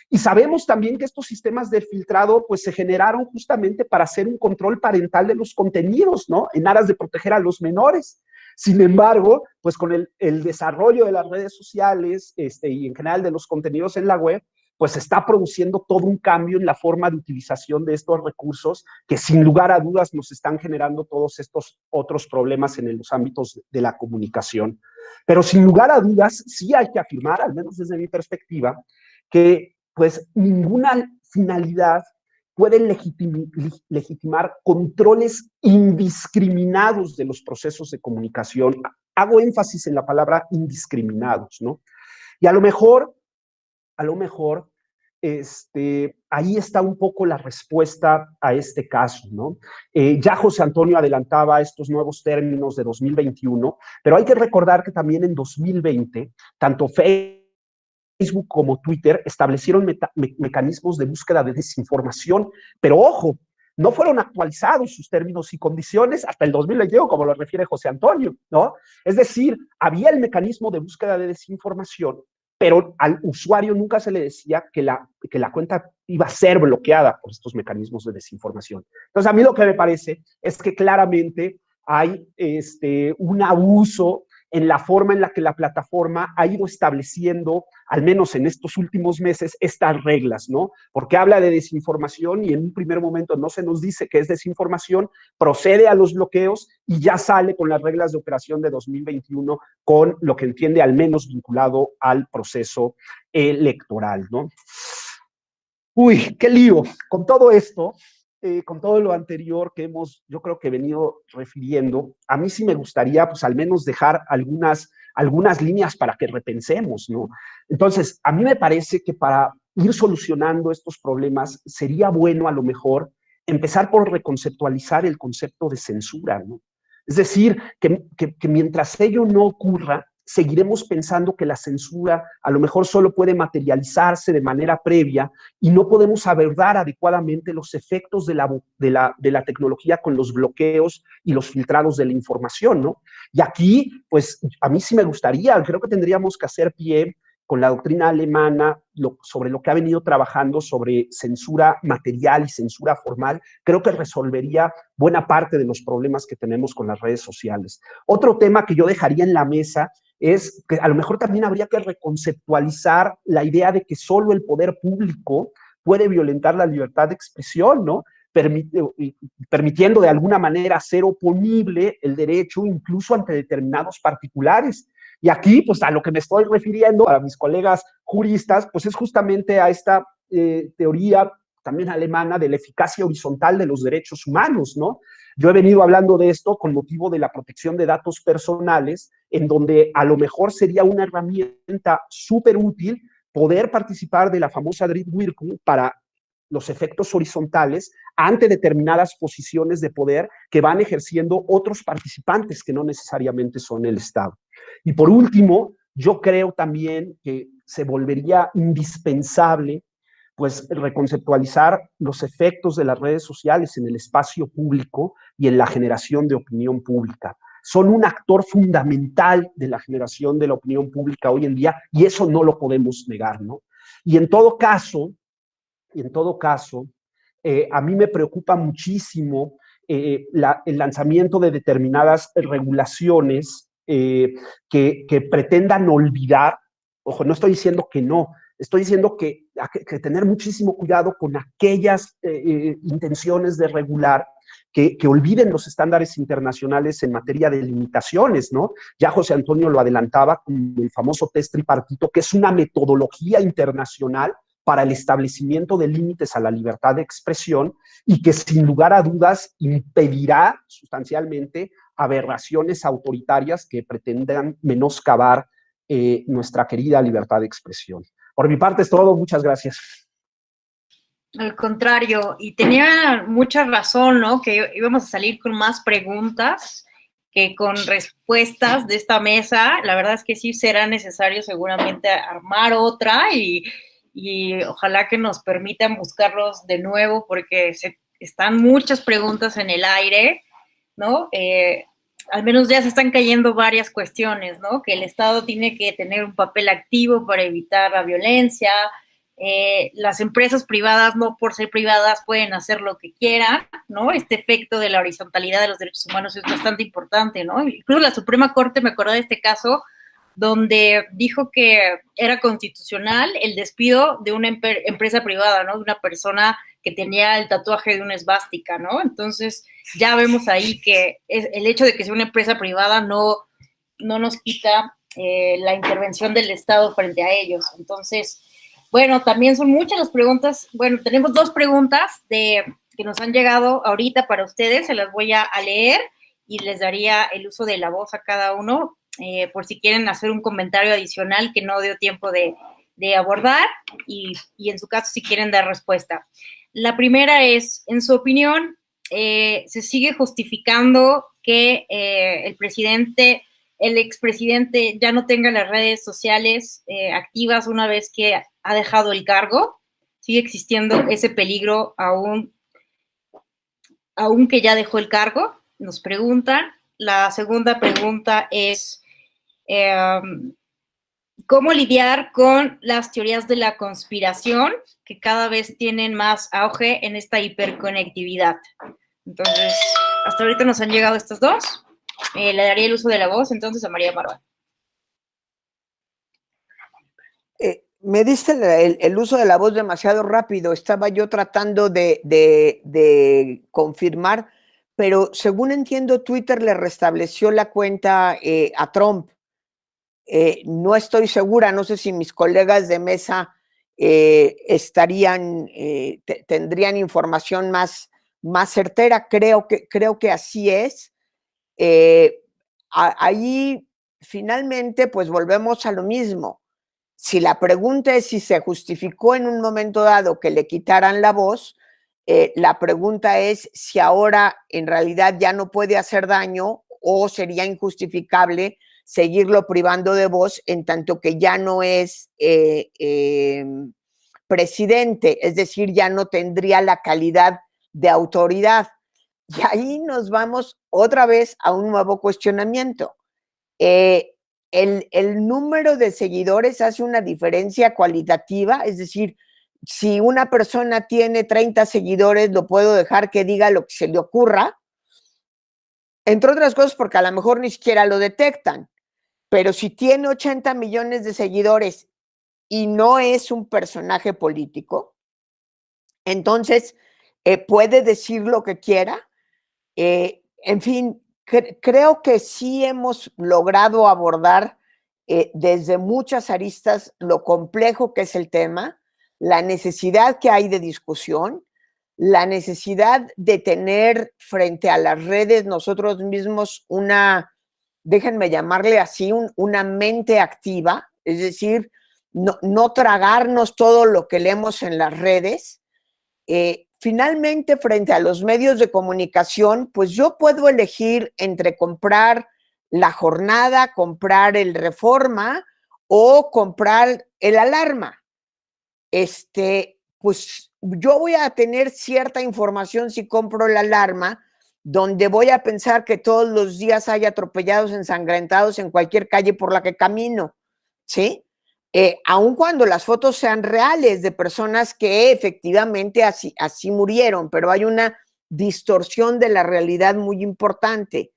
Y sabemos también que estos sistemas de filtrado pues se generaron justamente para hacer un control parental de los contenidos, ¿no? En aras de proteger a los menores. Sin embargo, pues con el desarrollo de las redes sociales y en general de los contenidos en la web, pues se está produciendo todo un cambio en la forma de utilización de estos recursos que sin lugar a dudas nos están generando todos estos otros problemas en los ámbitos de la comunicación. Pero sin lugar a dudas, sí hay que afirmar, al menos desde mi perspectiva, que pues ninguna finalidad puede legitimar controles indiscriminados de los procesos de comunicación. Hago énfasis en la palabra indiscriminados, ¿no? Y a lo mejor, ahí está un poco la respuesta a este caso, ¿no? Ya José Antonio adelantaba estos nuevos términos de 2021, pero hay que recordar que también en 2020, tanto Facebook como Twitter establecieron mecanismos de búsqueda de desinformación, pero ojo, no fueron actualizados sus términos y condiciones hasta el 2021, como lo refiere José Antonio, ¿no? Es decir, había el mecanismo de búsqueda de desinformación, pero al usuario nunca se le decía que la cuenta iba a ser bloqueada por estos mecanismos de desinformación. Entonces, a mí lo que me parece es que claramente hay un abuso en la forma en la que la plataforma ha ido estableciendo, al menos en estos últimos meses, estas reglas, ¿no? Porque habla de desinformación y en un primer momento no se nos dice que es desinformación, procede a los bloqueos y ya sale con las reglas de operación de 2021 con lo que entiende al menos vinculado al proceso electoral, ¿no? Uy, qué lío. Con todo esto, con todo lo anterior que yo creo que he venido refiriendo, a mí sí me gustaría, pues, al menos dejar algunas líneas para que repensemos, ¿no? Entonces, a mí me parece que para ir solucionando estos problemas sería bueno, a lo mejor, empezar por reconceptualizar el concepto de censura, ¿no? Es decir, que mientras ello no ocurra, seguiremos pensando que la censura a lo mejor solo puede materializarse de manera previa y no podemos abordar adecuadamente los efectos de la tecnología con los bloqueos y los filtrados de la información, ¿no? Y aquí, pues, a mí sí me gustaría, creo que tendríamos que hacer pie con la doctrina alemana sobre lo que ha venido trabajando sobre censura material y censura formal. Creo que resolvería buena parte de los problemas que tenemos con las redes sociales. Otro tema que yo dejaría en la mesa es que a lo mejor también habría que reconceptualizar la idea de que solo el poder público puede violentar la libertad de expresión, ¿no? Permitiendo de alguna manera ser oponible el derecho incluso ante determinados particulares. Y aquí, pues a lo que me estoy refiriendo, a mis colegas juristas, pues es justamente a esta teoría también alemana de la eficacia horizontal de los derechos humanos, ¿no? Yo he venido hablando de esto con motivo de la protección de datos personales, en donde a lo mejor sería una herramienta súper útil poder participar de la famosa Drittwirkung para los efectos horizontales ante determinadas posiciones de poder que van ejerciendo otros participantes que no necesariamente son el Estado. Y por último, yo creo también que se volvería indispensable pues reconceptualizar los efectos de las redes sociales en el espacio público y en la generación de opinión pública. Son un actor fundamental de la generación de la opinión pública hoy en día y eso no lo podemos negar, ¿no? Y en todo caso, a mí me preocupa muchísimo el lanzamiento de determinadas regulaciones que pretendan olvidar, ojo, no estoy diciendo que no, estoy diciendo que tener muchísimo cuidado con aquellas intenciones de regular que olviden los estándares internacionales en materia de limitaciones, ¿no? Ya José Antonio lo adelantaba con el famoso test tripartito, que es una metodología internacional para el establecimiento de límites a la libertad de expresión y que sin lugar a dudas impedirá sustancialmente aberraciones autoritarias que pretendan menoscabar nuestra querida libertad de expresión. Por mi parte es todo, muchas gracias. Al contrario, y tenía mucha razón, ¿no? Que íbamos a salir con más preguntas que con respuestas de esta mesa. La verdad es que sí será necesario seguramente armar otra y ojalá que nos permitan buscarlos de nuevo porque están muchas preguntas en el aire, ¿no? Al menos ya se están cayendo varias cuestiones, ¿no? Que el Estado tiene que tener un papel activo para evitar la violencia. Las empresas privadas, no por ser privadas, pueden hacer lo que quieran, ¿no? Este efecto de la horizontalidad de los derechos humanos es bastante importante, ¿no? Incluso la Suprema Corte, me acuerdo de este caso, donde dijo que era constitucional el despido de una empresa privada, ¿no? De una persona que tenía el tatuaje de una esvástica, ¿no? Entonces, ya vemos ahí que el hecho de que sea una empresa privada no nos quita la intervención del Estado frente a ellos. Entonces, bueno, también son muchas las preguntas. Bueno, tenemos 2 preguntas que nos han llegado ahorita para ustedes. Se las voy a leer y les daría el uso de la voz a cada uno por si quieren hacer un comentario adicional que no dio tiempo de abordar y en su caso si quieren dar respuesta. La primera es, en su opinión, ¿se sigue justificando que el expresidente ya no tenga las redes sociales activas una vez que ha dejado el cargo? ¿Sigue existiendo ese peligro aún que ya dejó el cargo? Nos preguntan. La segunda pregunta es, ¿cómo lidiar con las teorías de la conspiración que cada vez tienen más auge en esta hiperconectividad? Entonces, hasta ahorita nos han llegado estas 2. Le daría el uso de la voz entonces a María Marván. Me diste el uso de la voz demasiado rápido. Estaba yo tratando de confirmar, pero según entiendo, Twitter le restableció la cuenta a Trump. No estoy segura, no sé si mis colegas de mesa tendrían información más certera. Creo que así es. Ahí finalmente pues volvemos a lo mismo. Si la pregunta es si se justificó en un momento dado que le quitaran la voz, la pregunta es si ahora en realidad ya no puede hacer daño o sería injustificable seguirlo privando de voz en tanto que ya no es presidente, es decir, ya no tendría la calidad de autoridad. Y ahí nos vamos otra vez a un nuevo cuestionamiento. El número de seguidores hace una diferencia cualitativa, es decir, si una persona tiene 30 seguidores, lo puedo dejar que diga lo que se le ocurra, entre otras cosas porque a lo mejor ni siquiera lo detectan, pero si tiene 80 millones de seguidores y no es un personaje político, entonces puede decir lo que quiera. En fin, creo que sí hemos logrado abordar desde muchas aristas lo complejo que es el tema, la necesidad que hay de discusión, la necesidad de tener frente a las redes nosotros mismos déjenme llamarle así, una mente activa, es decir, no tragarnos todo lo que leemos en las redes. Finalmente, frente a los medios de comunicación, pues yo puedo elegir entre comprar La Jornada, comprar el Reforma o comprar el Alarma. Pues yo voy a tener cierta información si compro el Alarma, donde voy a pensar que todos los días hay atropellados, ensangrentados en cualquier calle por la que camino, ¿sí? Aun cuando las fotos sean reales de personas que efectivamente así murieron, pero hay una distorsión de la realidad muy importante.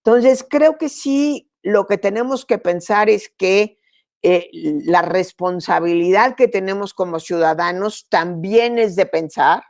Entonces, creo que sí, lo que tenemos que pensar es que la responsabilidad que tenemos como ciudadanos también es de pensar,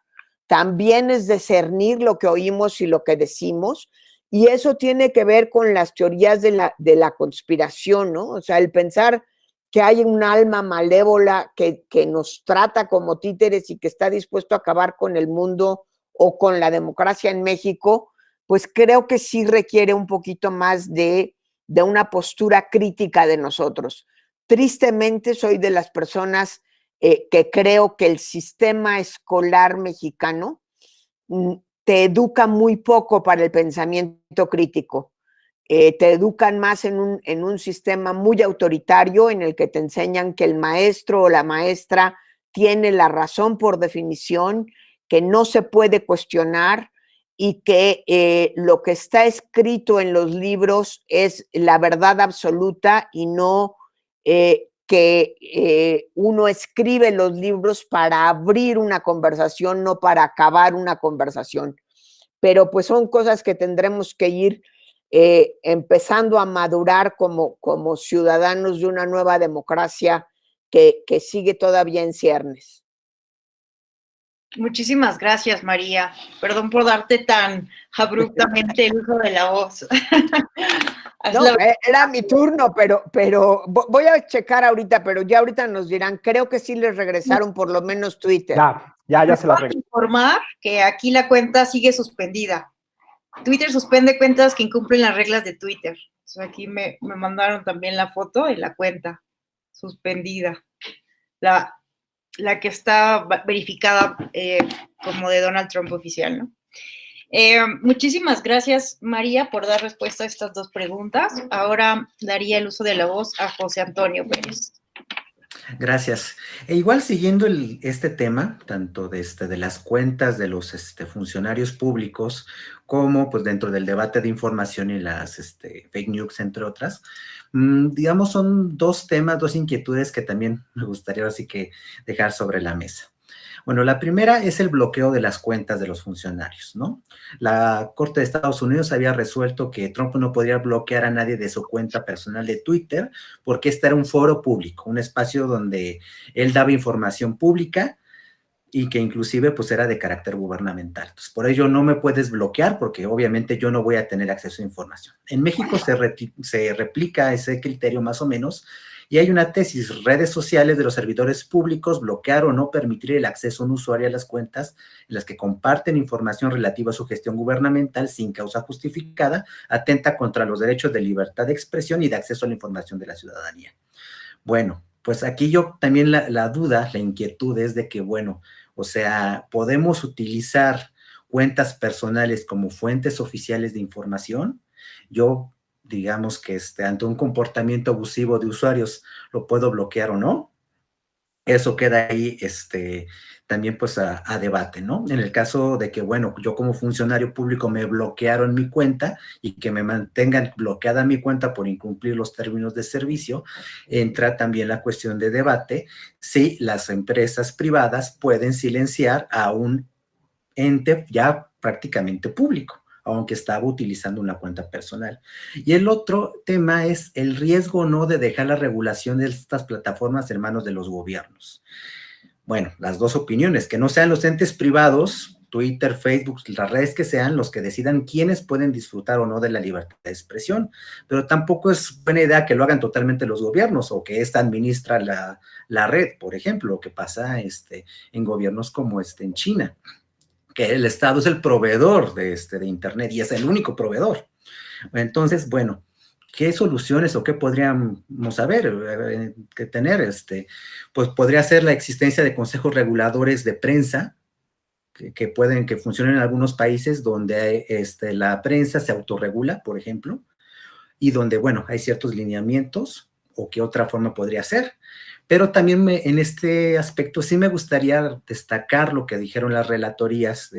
también es discernir lo que oímos y lo que decimos, y eso tiene que ver con las teorías de la conspiración, ¿no? O sea, el pensar que hay un alma malévola que nos trata como títeres y que está dispuesto a acabar con el mundo o con la democracia en México, pues creo que sí requiere un poquito más de una postura crítica de nosotros. Tristemente soy de las personas que creo que el sistema escolar mexicano te educa muy poco para el pensamiento crítico. Te educan más en un sistema muy autoritario en el que te enseñan que el maestro o la maestra tiene la razón por definición, que no se puede cuestionar y que lo que está escrito en los libros es la verdad absoluta y no que uno escribe los libros para abrir una conversación, no para acabar una conversación. Pero pues son cosas que tendremos que ir empezando a madurar como ciudadanos de una nueva democracia que sigue todavía en ciernes. Muchísimas gracias, María. Perdón por darte tan abruptamente el uso de la voz. No, era mi turno, pero voy a checar ahorita, pero ya ahorita nos dirán, creo que sí les regresaron por lo menos Twitter. Ya se la regresaron. Informar que aquí la cuenta sigue suspendida. Twitter suspende cuentas que incumplen las reglas de Twitter. Entonces aquí me mandaron también la foto de la cuenta suspendida. La que está verificada como de Donald Trump oficial, ¿no? Muchísimas gracias, María, por dar respuesta a estas dos preguntas. Ahora daría el uso de la voz a José Antonio Pérez. Gracias. E igual siguiendo este tema, tanto de las cuentas de los funcionarios públicos, como pues dentro del debate de información y las fake news, entre otras, digamos, son dos temas, dos inquietudes que también me gustaría así que dejar sobre la mesa. Bueno, la primera es el bloqueo de las cuentas de los funcionarios, ¿no? La Corte de Estados Unidos había resuelto que Trump no podría bloquear a nadie de su cuenta personal de Twitter porque este era un foro público, un espacio donde él daba información pública y que inclusive pues era de carácter gubernamental. Entonces, por ello no me puedes bloquear porque obviamente yo no voy a tener acceso a información. En México se replica ese criterio más o menos y hay una tesis, redes sociales de los servidores públicos bloquear o no permitir el acceso a un usuario a las cuentas en las que comparten información relativa a su gestión gubernamental sin causa justificada, atenta contra los derechos de libertad de expresión y de acceso a la información de la ciudadanía. Bueno, pues aquí yo también la duda, la inquietud es de que, bueno, o sea, podemos utilizar cuentas personales como fuentes oficiales de información. Yo digamos que ante un comportamiento abusivo de usuarios, lo puedo bloquear o no. Eso queda ahí también pues a debate, ¿no? En el caso de que, bueno, yo como funcionario público me bloquearon mi cuenta y que me mantengan bloqueada mi cuenta por incumplir los términos de servicio, entra también la cuestión de debate si las empresas privadas pueden silenciar a un ente ya prácticamente público, aunque estaba utilizando una cuenta personal. Y el otro tema es el riesgo o no de dejar la regulación de estas plataformas en manos de los gobiernos. Bueno, las dos opiniones, que no sean los entes privados, Twitter, Facebook, las redes que sean, los que decidan quiénes pueden disfrutar o no de la libertad de expresión, pero tampoco es buena idea que lo hagan totalmente los gobiernos o que esta administra la red, por ejemplo, lo que pasa en gobiernos como en China, que el Estado es el proveedor de Internet y es el único proveedor. Entonces, bueno, ¿qué soluciones o qué podríamos saber, que tener? Pues podría ser la existencia de consejos reguladores de prensa que funcionen en algunos países donde la prensa se autorregula, por ejemplo, y donde, bueno, hay ciertos lineamientos, o qué otra forma podría ser. Pero también en este aspecto sí me gustaría destacar lo que dijeron las relatorías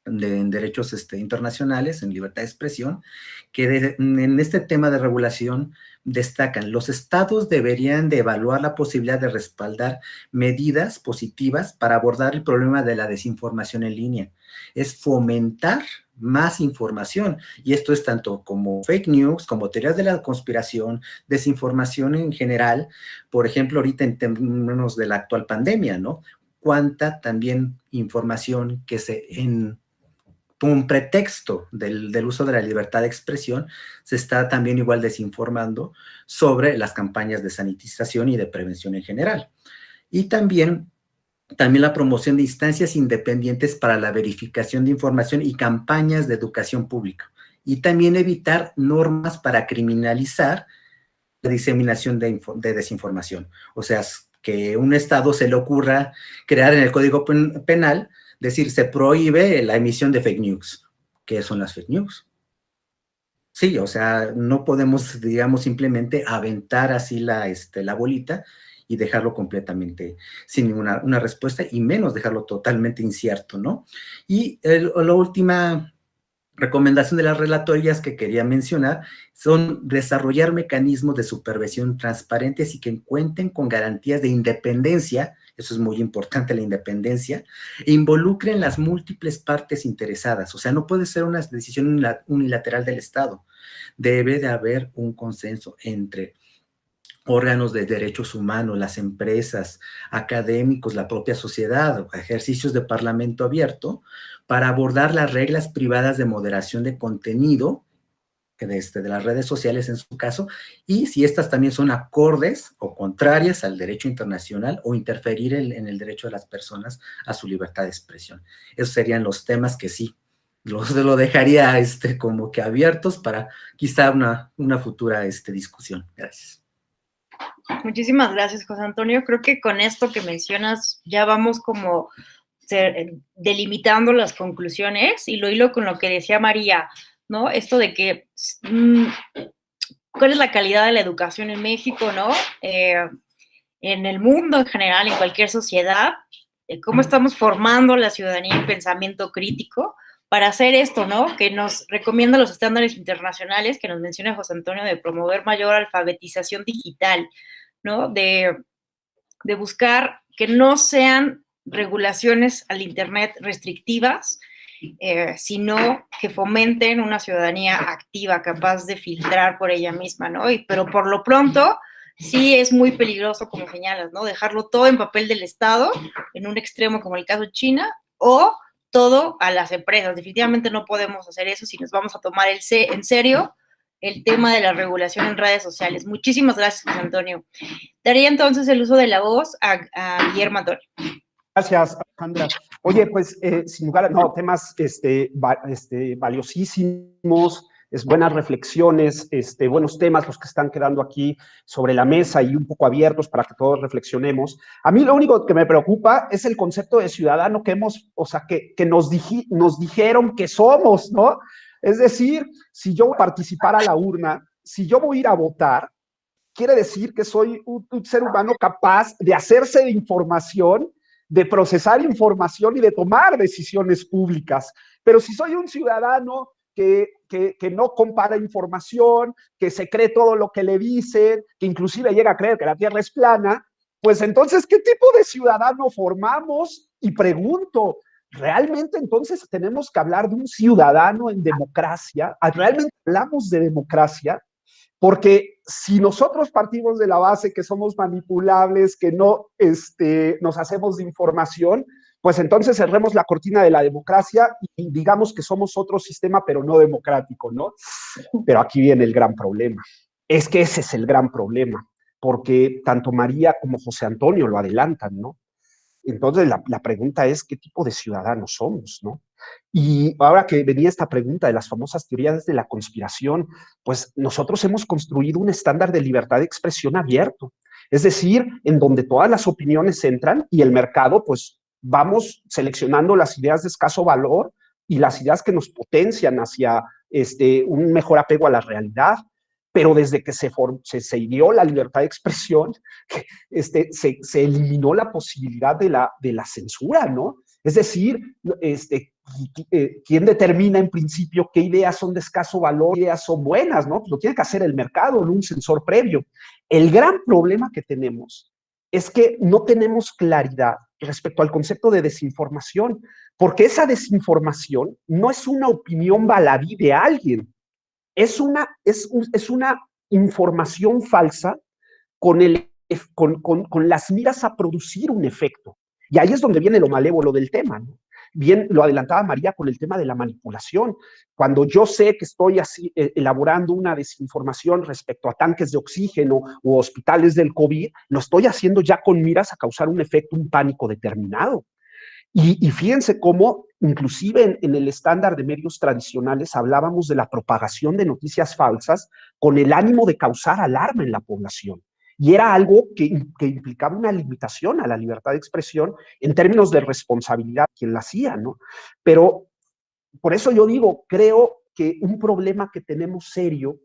en derechos internacionales, en libertad de expresión, que en este tema de regulación destacan, los estados deberían de evaluar la posibilidad de respaldar medidas positivas para abordar el problema de la desinformación en línea. Es fomentar más información, y esto es tanto como fake news, como teorías de la conspiración, desinformación en general, por ejemplo, ahorita en términos de la actual pandemia, ¿no? Cuánta también información que con pretexto del uso de la libertad de expresión, se está también igual desinformando sobre las campañas de sanitización y de prevención en general. Y también la promoción de instancias independientes para la verificación de información y campañas de educación pública. Y también evitar normas para criminalizar la diseminación de desinformación. O sea, que un estado se le ocurra crear en el Código Penal, decir, se prohíbe la emisión de fake news. ¿Qué son las fake news? Sí, o sea, no podemos, digamos, simplemente aventar así la bolita y dejarlo completamente sin ninguna respuesta, y menos dejarlo totalmente incierto, ¿no? Y la última recomendación de las relatorías que quería mencionar son desarrollar mecanismos de supervisión transparentes y que cuenten con garantías de independencia, eso es muy importante, la independencia, e involucren las múltiples partes interesadas. O sea, no puede ser una decisión unilateral del Estado. Debe de haber un consenso entre órganos de derechos humanos, las empresas, académicos, la propia sociedad, ejercicios de parlamento abierto, para abordar las reglas privadas de moderación de contenido, de las redes sociales en su caso, y si estas también son acordes o contrarias al derecho internacional o interferir en el derecho de las personas a su libertad de expresión. Esos serían los temas que sí, lo dejaría como que abiertos para quizá una futura discusión. Gracias. Muchísimas gracias, José Antonio. Creo que con esto que mencionas ya vamos como delimitando las conclusiones, y lo hilo con lo que decía María, ¿no? Esto de que cuál es la calidad de la educación en México, ¿no? En el mundo en general, en cualquier sociedad, cómo estamos formando la ciudadanía en pensamiento crítico para hacer esto, ¿no? Que nos recomienda los estándares internacionales que nos menciona José Antonio, de promover mayor alfabetización digital, ¿no? De buscar que no sean regulaciones al Internet restrictivas, sino que fomenten una ciudadanía activa, capaz de filtrar por ella misma, ¿no? Pero por lo pronto, sí es muy peligroso, como señalas, ¿no? Dejarlo todo en papel del Estado, en un extremo como el caso de China, o todo a las empresas. Definitivamente no podemos hacer eso si nos vamos a tomar en serio el tema de la regulación en redes sociales. Muchísimas gracias, José Antonio. Daría entonces el uso de la voz a Guillermo Antonio. Gracias, Alejandra. Oye, pues, sin lugar a temas valiosísimos, buenas reflexiones, buenos temas los que están quedando aquí sobre la mesa y un poco abiertos para que todos reflexionemos. A mí lo único que me preocupa es el concepto de ciudadano que nos dijeron que somos, ¿no? Es decir, si yo voy a participar a la urna, si yo voy a ir a votar, quiere decir que soy un ser humano capaz de hacerse de información, de procesar información y de tomar decisiones públicas. Pero si soy un ciudadano que no compara información, que se cree todo lo que le dicen, que inclusive llega a creer que la Tierra es plana, pues entonces, ¿qué tipo de ciudadano formamos? Y pregunto, ¿realmente entonces tenemos que hablar de un ciudadano en democracia? ¿Realmente hablamos de democracia? Porque si nosotros partimos de la base que somos manipulables, que no nos hacemos de información, pues entonces cerremos la cortina de la democracia y digamos que somos otro sistema, pero no democrático, ¿no? Pero aquí viene el gran problema. Es que ese es el gran problema, porque tanto María como José Antonio lo adelantan, ¿no? Entonces la pregunta es, ¿qué tipo de ciudadanos somos, no? Y ahora que venía esta pregunta de las famosas teorías de la conspiración, pues nosotros hemos construido un estándar de libertad de expresión abierto, es decir, en donde todas las opiniones entran y el mercado, pues vamos seleccionando las ideas de escaso valor y las ideas que nos potencian hacia un mejor apego a la realidad. Pero desde que se dio la libertad de expresión, se eliminó la posibilidad de la censura, ¿no? Es decir, ¿quién determina en principio qué ideas son de escaso valor, qué ideas son buenas, ¿no? Pues lo tiene que hacer el mercado en un sensor previo. El gran problema que tenemos es que no tenemos claridad respecto al concepto de desinformación, porque esa desinformación no es una opinión baladí de alguien, es una información falsa con, con las miras a producir un efecto. Y ahí es donde viene lo malévolo del tema, ¿no? Bien, lo adelantaba María con el tema de la manipulación. Cuando yo sé que estoy así, elaborando una desinformación respecto a tanques de oxígeno o hospitales del COVID, lo estoy haciendo ya con miras a causar un efecto, un pánico determinado. Y fíjense cómo, inclusive en el estándar de medios tradicionales, hablábamos de la propagación de noticias falsas con el ánimo de causar alarma en la población. Y era algo que implicaba una limitación a la libertad de expresión en términos de responsabilidad de quien la hacía, ¿no? Pero por eso yo digo, creo que un problema que tenemos serio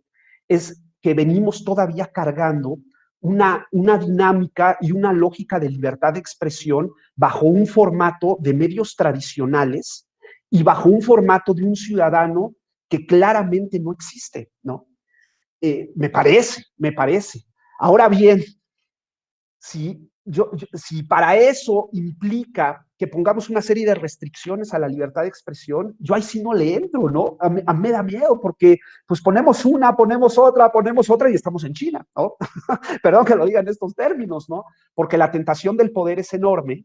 es que venimos todavía cargando una dinámica y una lógica de libertad de expresión bajo un formato de medios tradicionales y bajo un formato de un ciudadano que claramente no existe, ¿no? Me parece. Ahora bien, si para eso implica que pongamos una serie de restricciones a la libertad de expresión, yo ahí sí no le entro, ¿no? A mí me da miedo porque pues ponemos otra y estamos en China, ¿no? Perdón que lo diga en estos términos, ¿no? Porque la tentación del poder es enorme,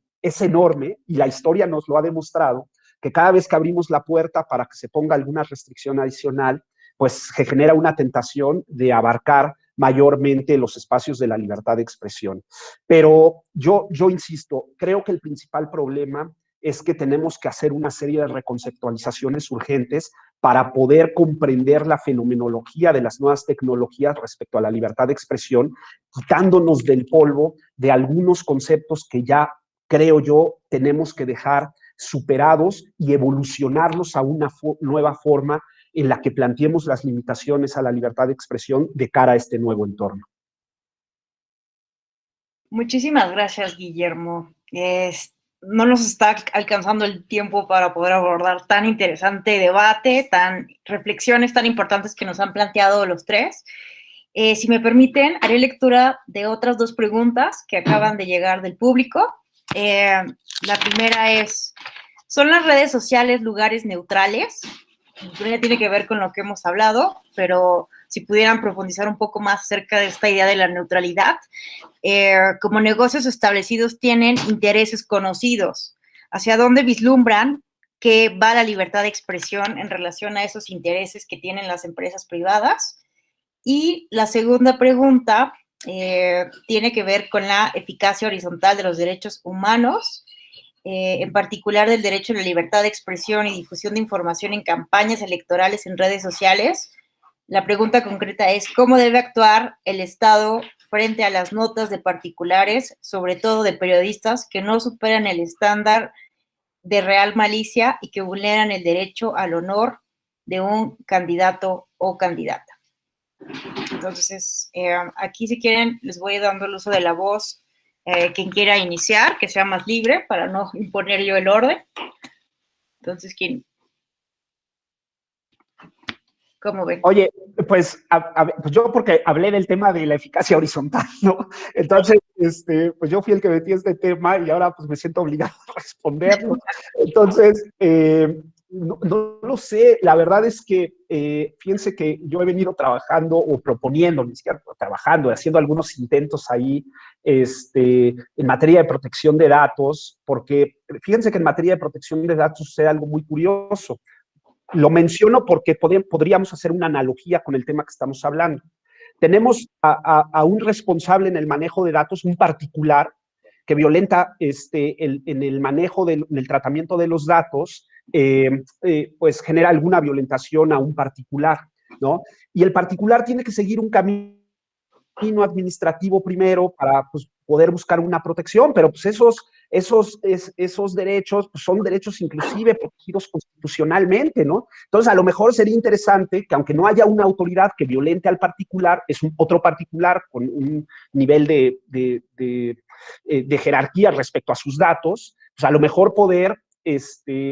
y la historia nos lo ha demostrado, que cada vez que abrimos la puerta para que se ponga alguna restricción adicional, pues se genera una tentación de abarcar mayormente los espacios de la libertad de expresión. Pero yo insisto, creo que el principal problema es que tenemos que hacer una serie de reconceptualizaciones urgentes para poder comprender la fenomenología de las nuevas tecnologías respecto a la libertad de expresión, quitándonos del polvo de algunos conceptos que ya, creo yo, tenemos que dejar superados y evolucionarlos a una nueva forma en la que planteemos las limitaciones a la libertad de expresión de cara a este nuevo entorno. Muchísimas gracias, Guillermo. No nos está alcanzando el tiempo para poder abordar tan interesante debate, reflexiones tan importantes que nos han planteado los tres. Si me permiten, haré lectura de otras dos preguntas que acaban de llegar del público. La primera es, ¿son las redes sociales lugares neutrales? Tiene que ver con lo que hemos hablado, pero si pudieran profundizar un poco más acerca de esta idea de la neutralidad. Como negocios establecidos tienen intereses conocidos. ¿Hacia dónde vislumbran que va la libertad de expresión en relación a esos intereses que tienen las empresas privadas? Y la segunda pregunta tiene que ver con la eficacia horizontal de los derechos humanos, en particular del derecho a la libertad de expresión y difusión de información en campañas electorales en redes sociales. La pregunta concreta es, ¿cómo debe actuar el Estado frente a las notas de particulares, sobre todo de periodistas, que no superan el estándar de real malicia y que vulneran el derecho al honor de un candidato o candidata. Entonces, aquí si quieren, les voy dando el uso de la voz. Quien quiera iniciar, que sea más libre para no imponer yo el orden. Entonces, ¿quién? ¿Cómo ven? Oye, pues, pues yo porque hablé del tema de la eficacia horizontal, ¿no? Entonces, pues yo fui el que metí este tema y ahora pues me siento obligado a responderlo. Entonces, no lo sé, la verdad es que fíjense que yo he venido trabajando o proponiendo, ni siquiera trabajando, haciendo algunos intentos ahí en materia de protección de datos, porque fíjense que en materia de protección de datos sucede algo muy curioso. Lo menciono porque podríamos hacer una analogía con el tema que estamos hablando. Tenemos a un responsable en el manejo de datos, un particular, que violenta en el manejo en el tratamiento de los datos, pues genera alguna violentación a un particular, ¿no? Y el particular tiene que seguir un camino administrativo primero para pues, poder buscar una protección, pero pues esos derechos pues, son derechos inclusive protegidos constitucionalmente, ¿no? Entonces, a lo mejor sería interesante que aunque no haya una autoridad que violente al particular, es otro particular con un nivel de jerarquía respecto a sus datos, pues a lo mejor poder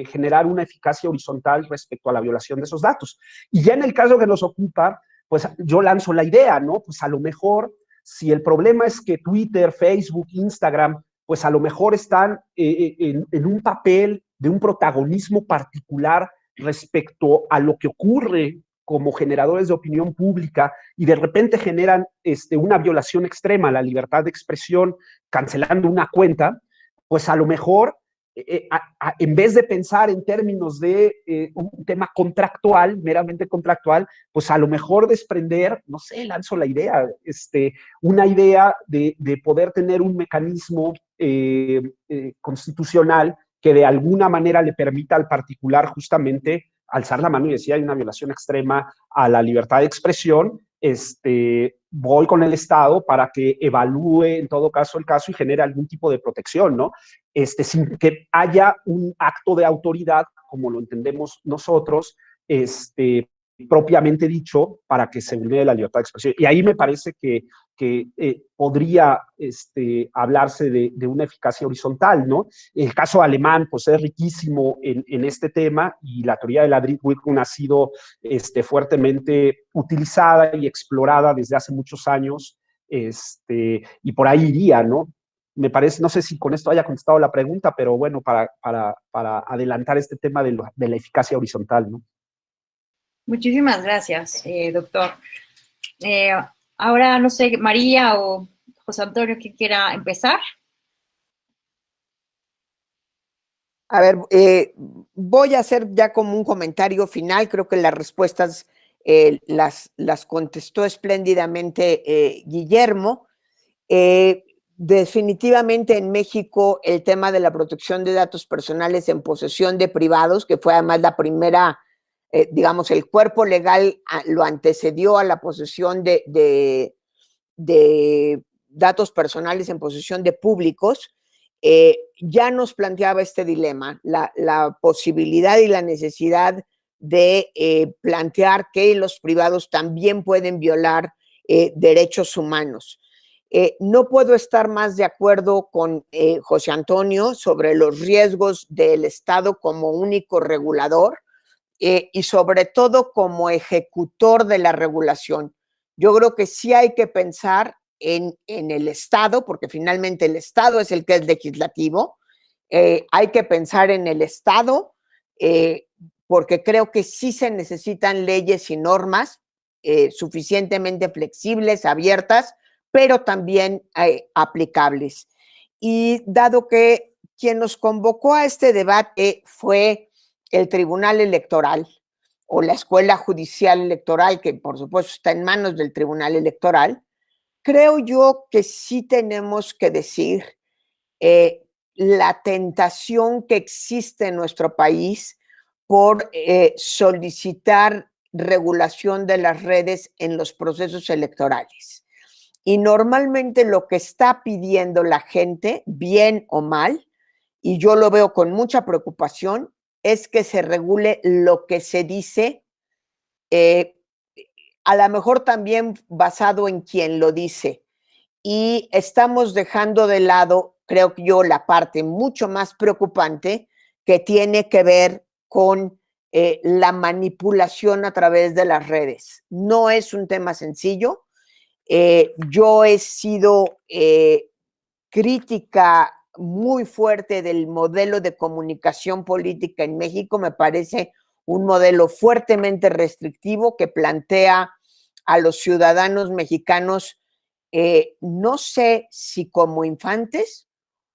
generar una eficacia horizontal respecto a la violación de esos datos. Y ya en el caso que nos ocupa, pues yo lanzo la idea, ¿no? Pues a lo mejor, si el problema es que Twitter, Facebook, Instagram, pues a lo mejor están en un papel de un protagonismo particular respecto a lo que ocurre como generadores de opinión pública y de repente generan una violación extrema a la libertad de expresión cancelando una cuenta, pues a lo mejor en vez de pensar en términos de un tema contractual, meramente contractual, pues a lo mejor desprender, no sé, lanzo la idea, una idea de poder tener un mecanismo constitucional que de alguna manera le permita al particular justamente alzar la mano y decir hay una violación extrema a la libertad de expresión, voy con el Estado para que evalúe en todo caso el caso y genere algún tipo de protección, ¿no? Sin que haya un acto de autoridad, como lo entendemos nosotros, propiamente dicho, para que se vulnere la libertad de expresión. Y ahí me parece que podría hablarse de una eficacia horizontal, ¿no? El caso alemán, pues es riquísimo en este tema y la teoría de la Drittwirkung ha sido fuertemente utilizada y explorada desde hace muchos años, y por ahí iría, ¿no? Me parece, no sé si con esto haya contestado la pregunta, pero bueno, para adelantar este tema de la eficacia horizontal, ¿no? Muchísimas gracias, doctor. Ahora, no sé, María o José Antonio, ¿quién quiera empezar? A ver, voy a hacer ya como un comentario final. Creo que las respuestas las contestó espléndidamente Guillermo. Definitivamente en México el tema de la protección de datos personales en posesión de privados, que fue además la primera, digamos, el cuerpo legal lo antecedió a la posesión de datos personales en posesión de públicos, ya nos planteaba este dilema, la posibilidad y la necesidad de plantear que los privados también pueden violar derechos humanos. No puedo estar más de acuerdo con José Antonio sobre los riesgos del Estado como único regulador y sobre todo como ejecutor de la regulación. Yo creo que sí hay que pensar en el Estado, porque finalmente el Estado es el que es legislativo. Hay que pensar en el Estado, porque creo que sí se necesitan leyes y normas suficientemente flexibles, abiertas, pero también aplicables. Y dado que quien nos convocó a este debate fue el Tribunal Electoral o la Escuela Judicial Electoral, que por supuesto está en manos del Tribunal Electoral, creo yo que sí tenemos que decir la tentación que existe en nuestro país por solicitar regulación de las redes en los procesos electorales. Y normalmente lo que está pidiendo la gente, bien o mal, y yo lo veo con mucha preocupación, es que se regule lo que se dice a lo mejor también basado en quien lo dice, y estamos dejando de lado, creo yo, la parte mucho más preocupante que tiene que ver con la manipulación a través de las redes. No es un tema sencillo. Yo he sido crítica muy fuerte del modelo de comunicación política en México. Me parece un modelo fuertemente restrictivo que plantea a los ciudadanos mexicanos, no sé si como infantes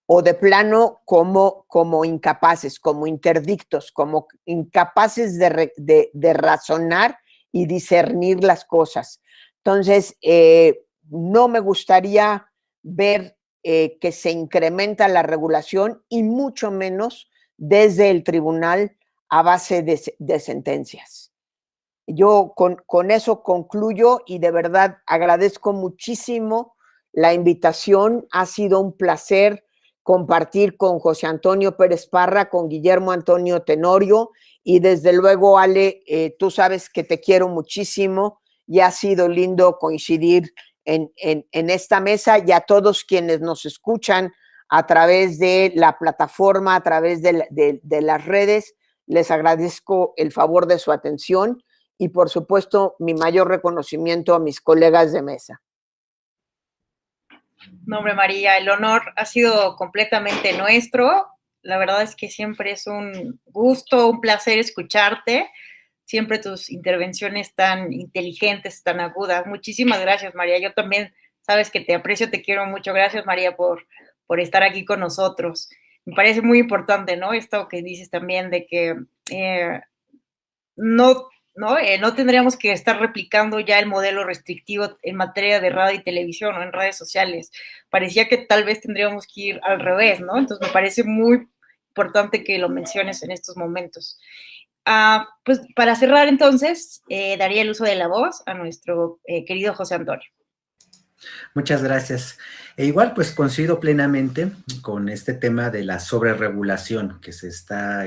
o de plano como incapaces, como interdictos, como incapaces de razonar y discernir las cosas. Entonces, no me gustaría ver que se incrementa la regulación y mucho menos desde el tribunal a base de sentencias. Yo con eso concluyo y de verdad agradezco muchísimo la invitación. Ha sido un placer compartir con José Antonio Pérez Parra, con Guillermo Antonio Tenorio y desde luego, Ale, tú sabes que te quiero muchísimo y ha sido lindo coincidir en esta mesa, y a todos quienes nos escuchan a través de la plataforma, a través de las redes, les agradezco el favor de su atención y por supuesto mi mayor reconocimiento a mis colegas de mesa. No, hombre, María, el honor ha sido completamente nuestro. La verdad es que siempre es un gusto, un placer escucharte. Siempre tus intervenciones tan inteligentes, tan agudas. Muchísimas gracias, María. Yo también, sabes que te aprecio, te quiero mucho. Gracias, María, por estar aquí con nosotros. Me parece muy importante, ¿no? Esto que dices también de que no tendríamos que estar replicando ya el modelo restrictivo en materia de radio y televisión o en redes sociales. Parecía que tal vez tendríamos que ir al revés, ¿no? Entonces me parece muy importante que lo menciones en estos momentos. Pues para cerrar entonces, daría el uso de la voz a nuestro querido José Antonio. Muchas gracias. E igual, pues coincido plenamente con este tema de la sobreregulación que se está,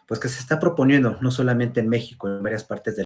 pues que se está proponiendo, no solamente en México, en varias partes del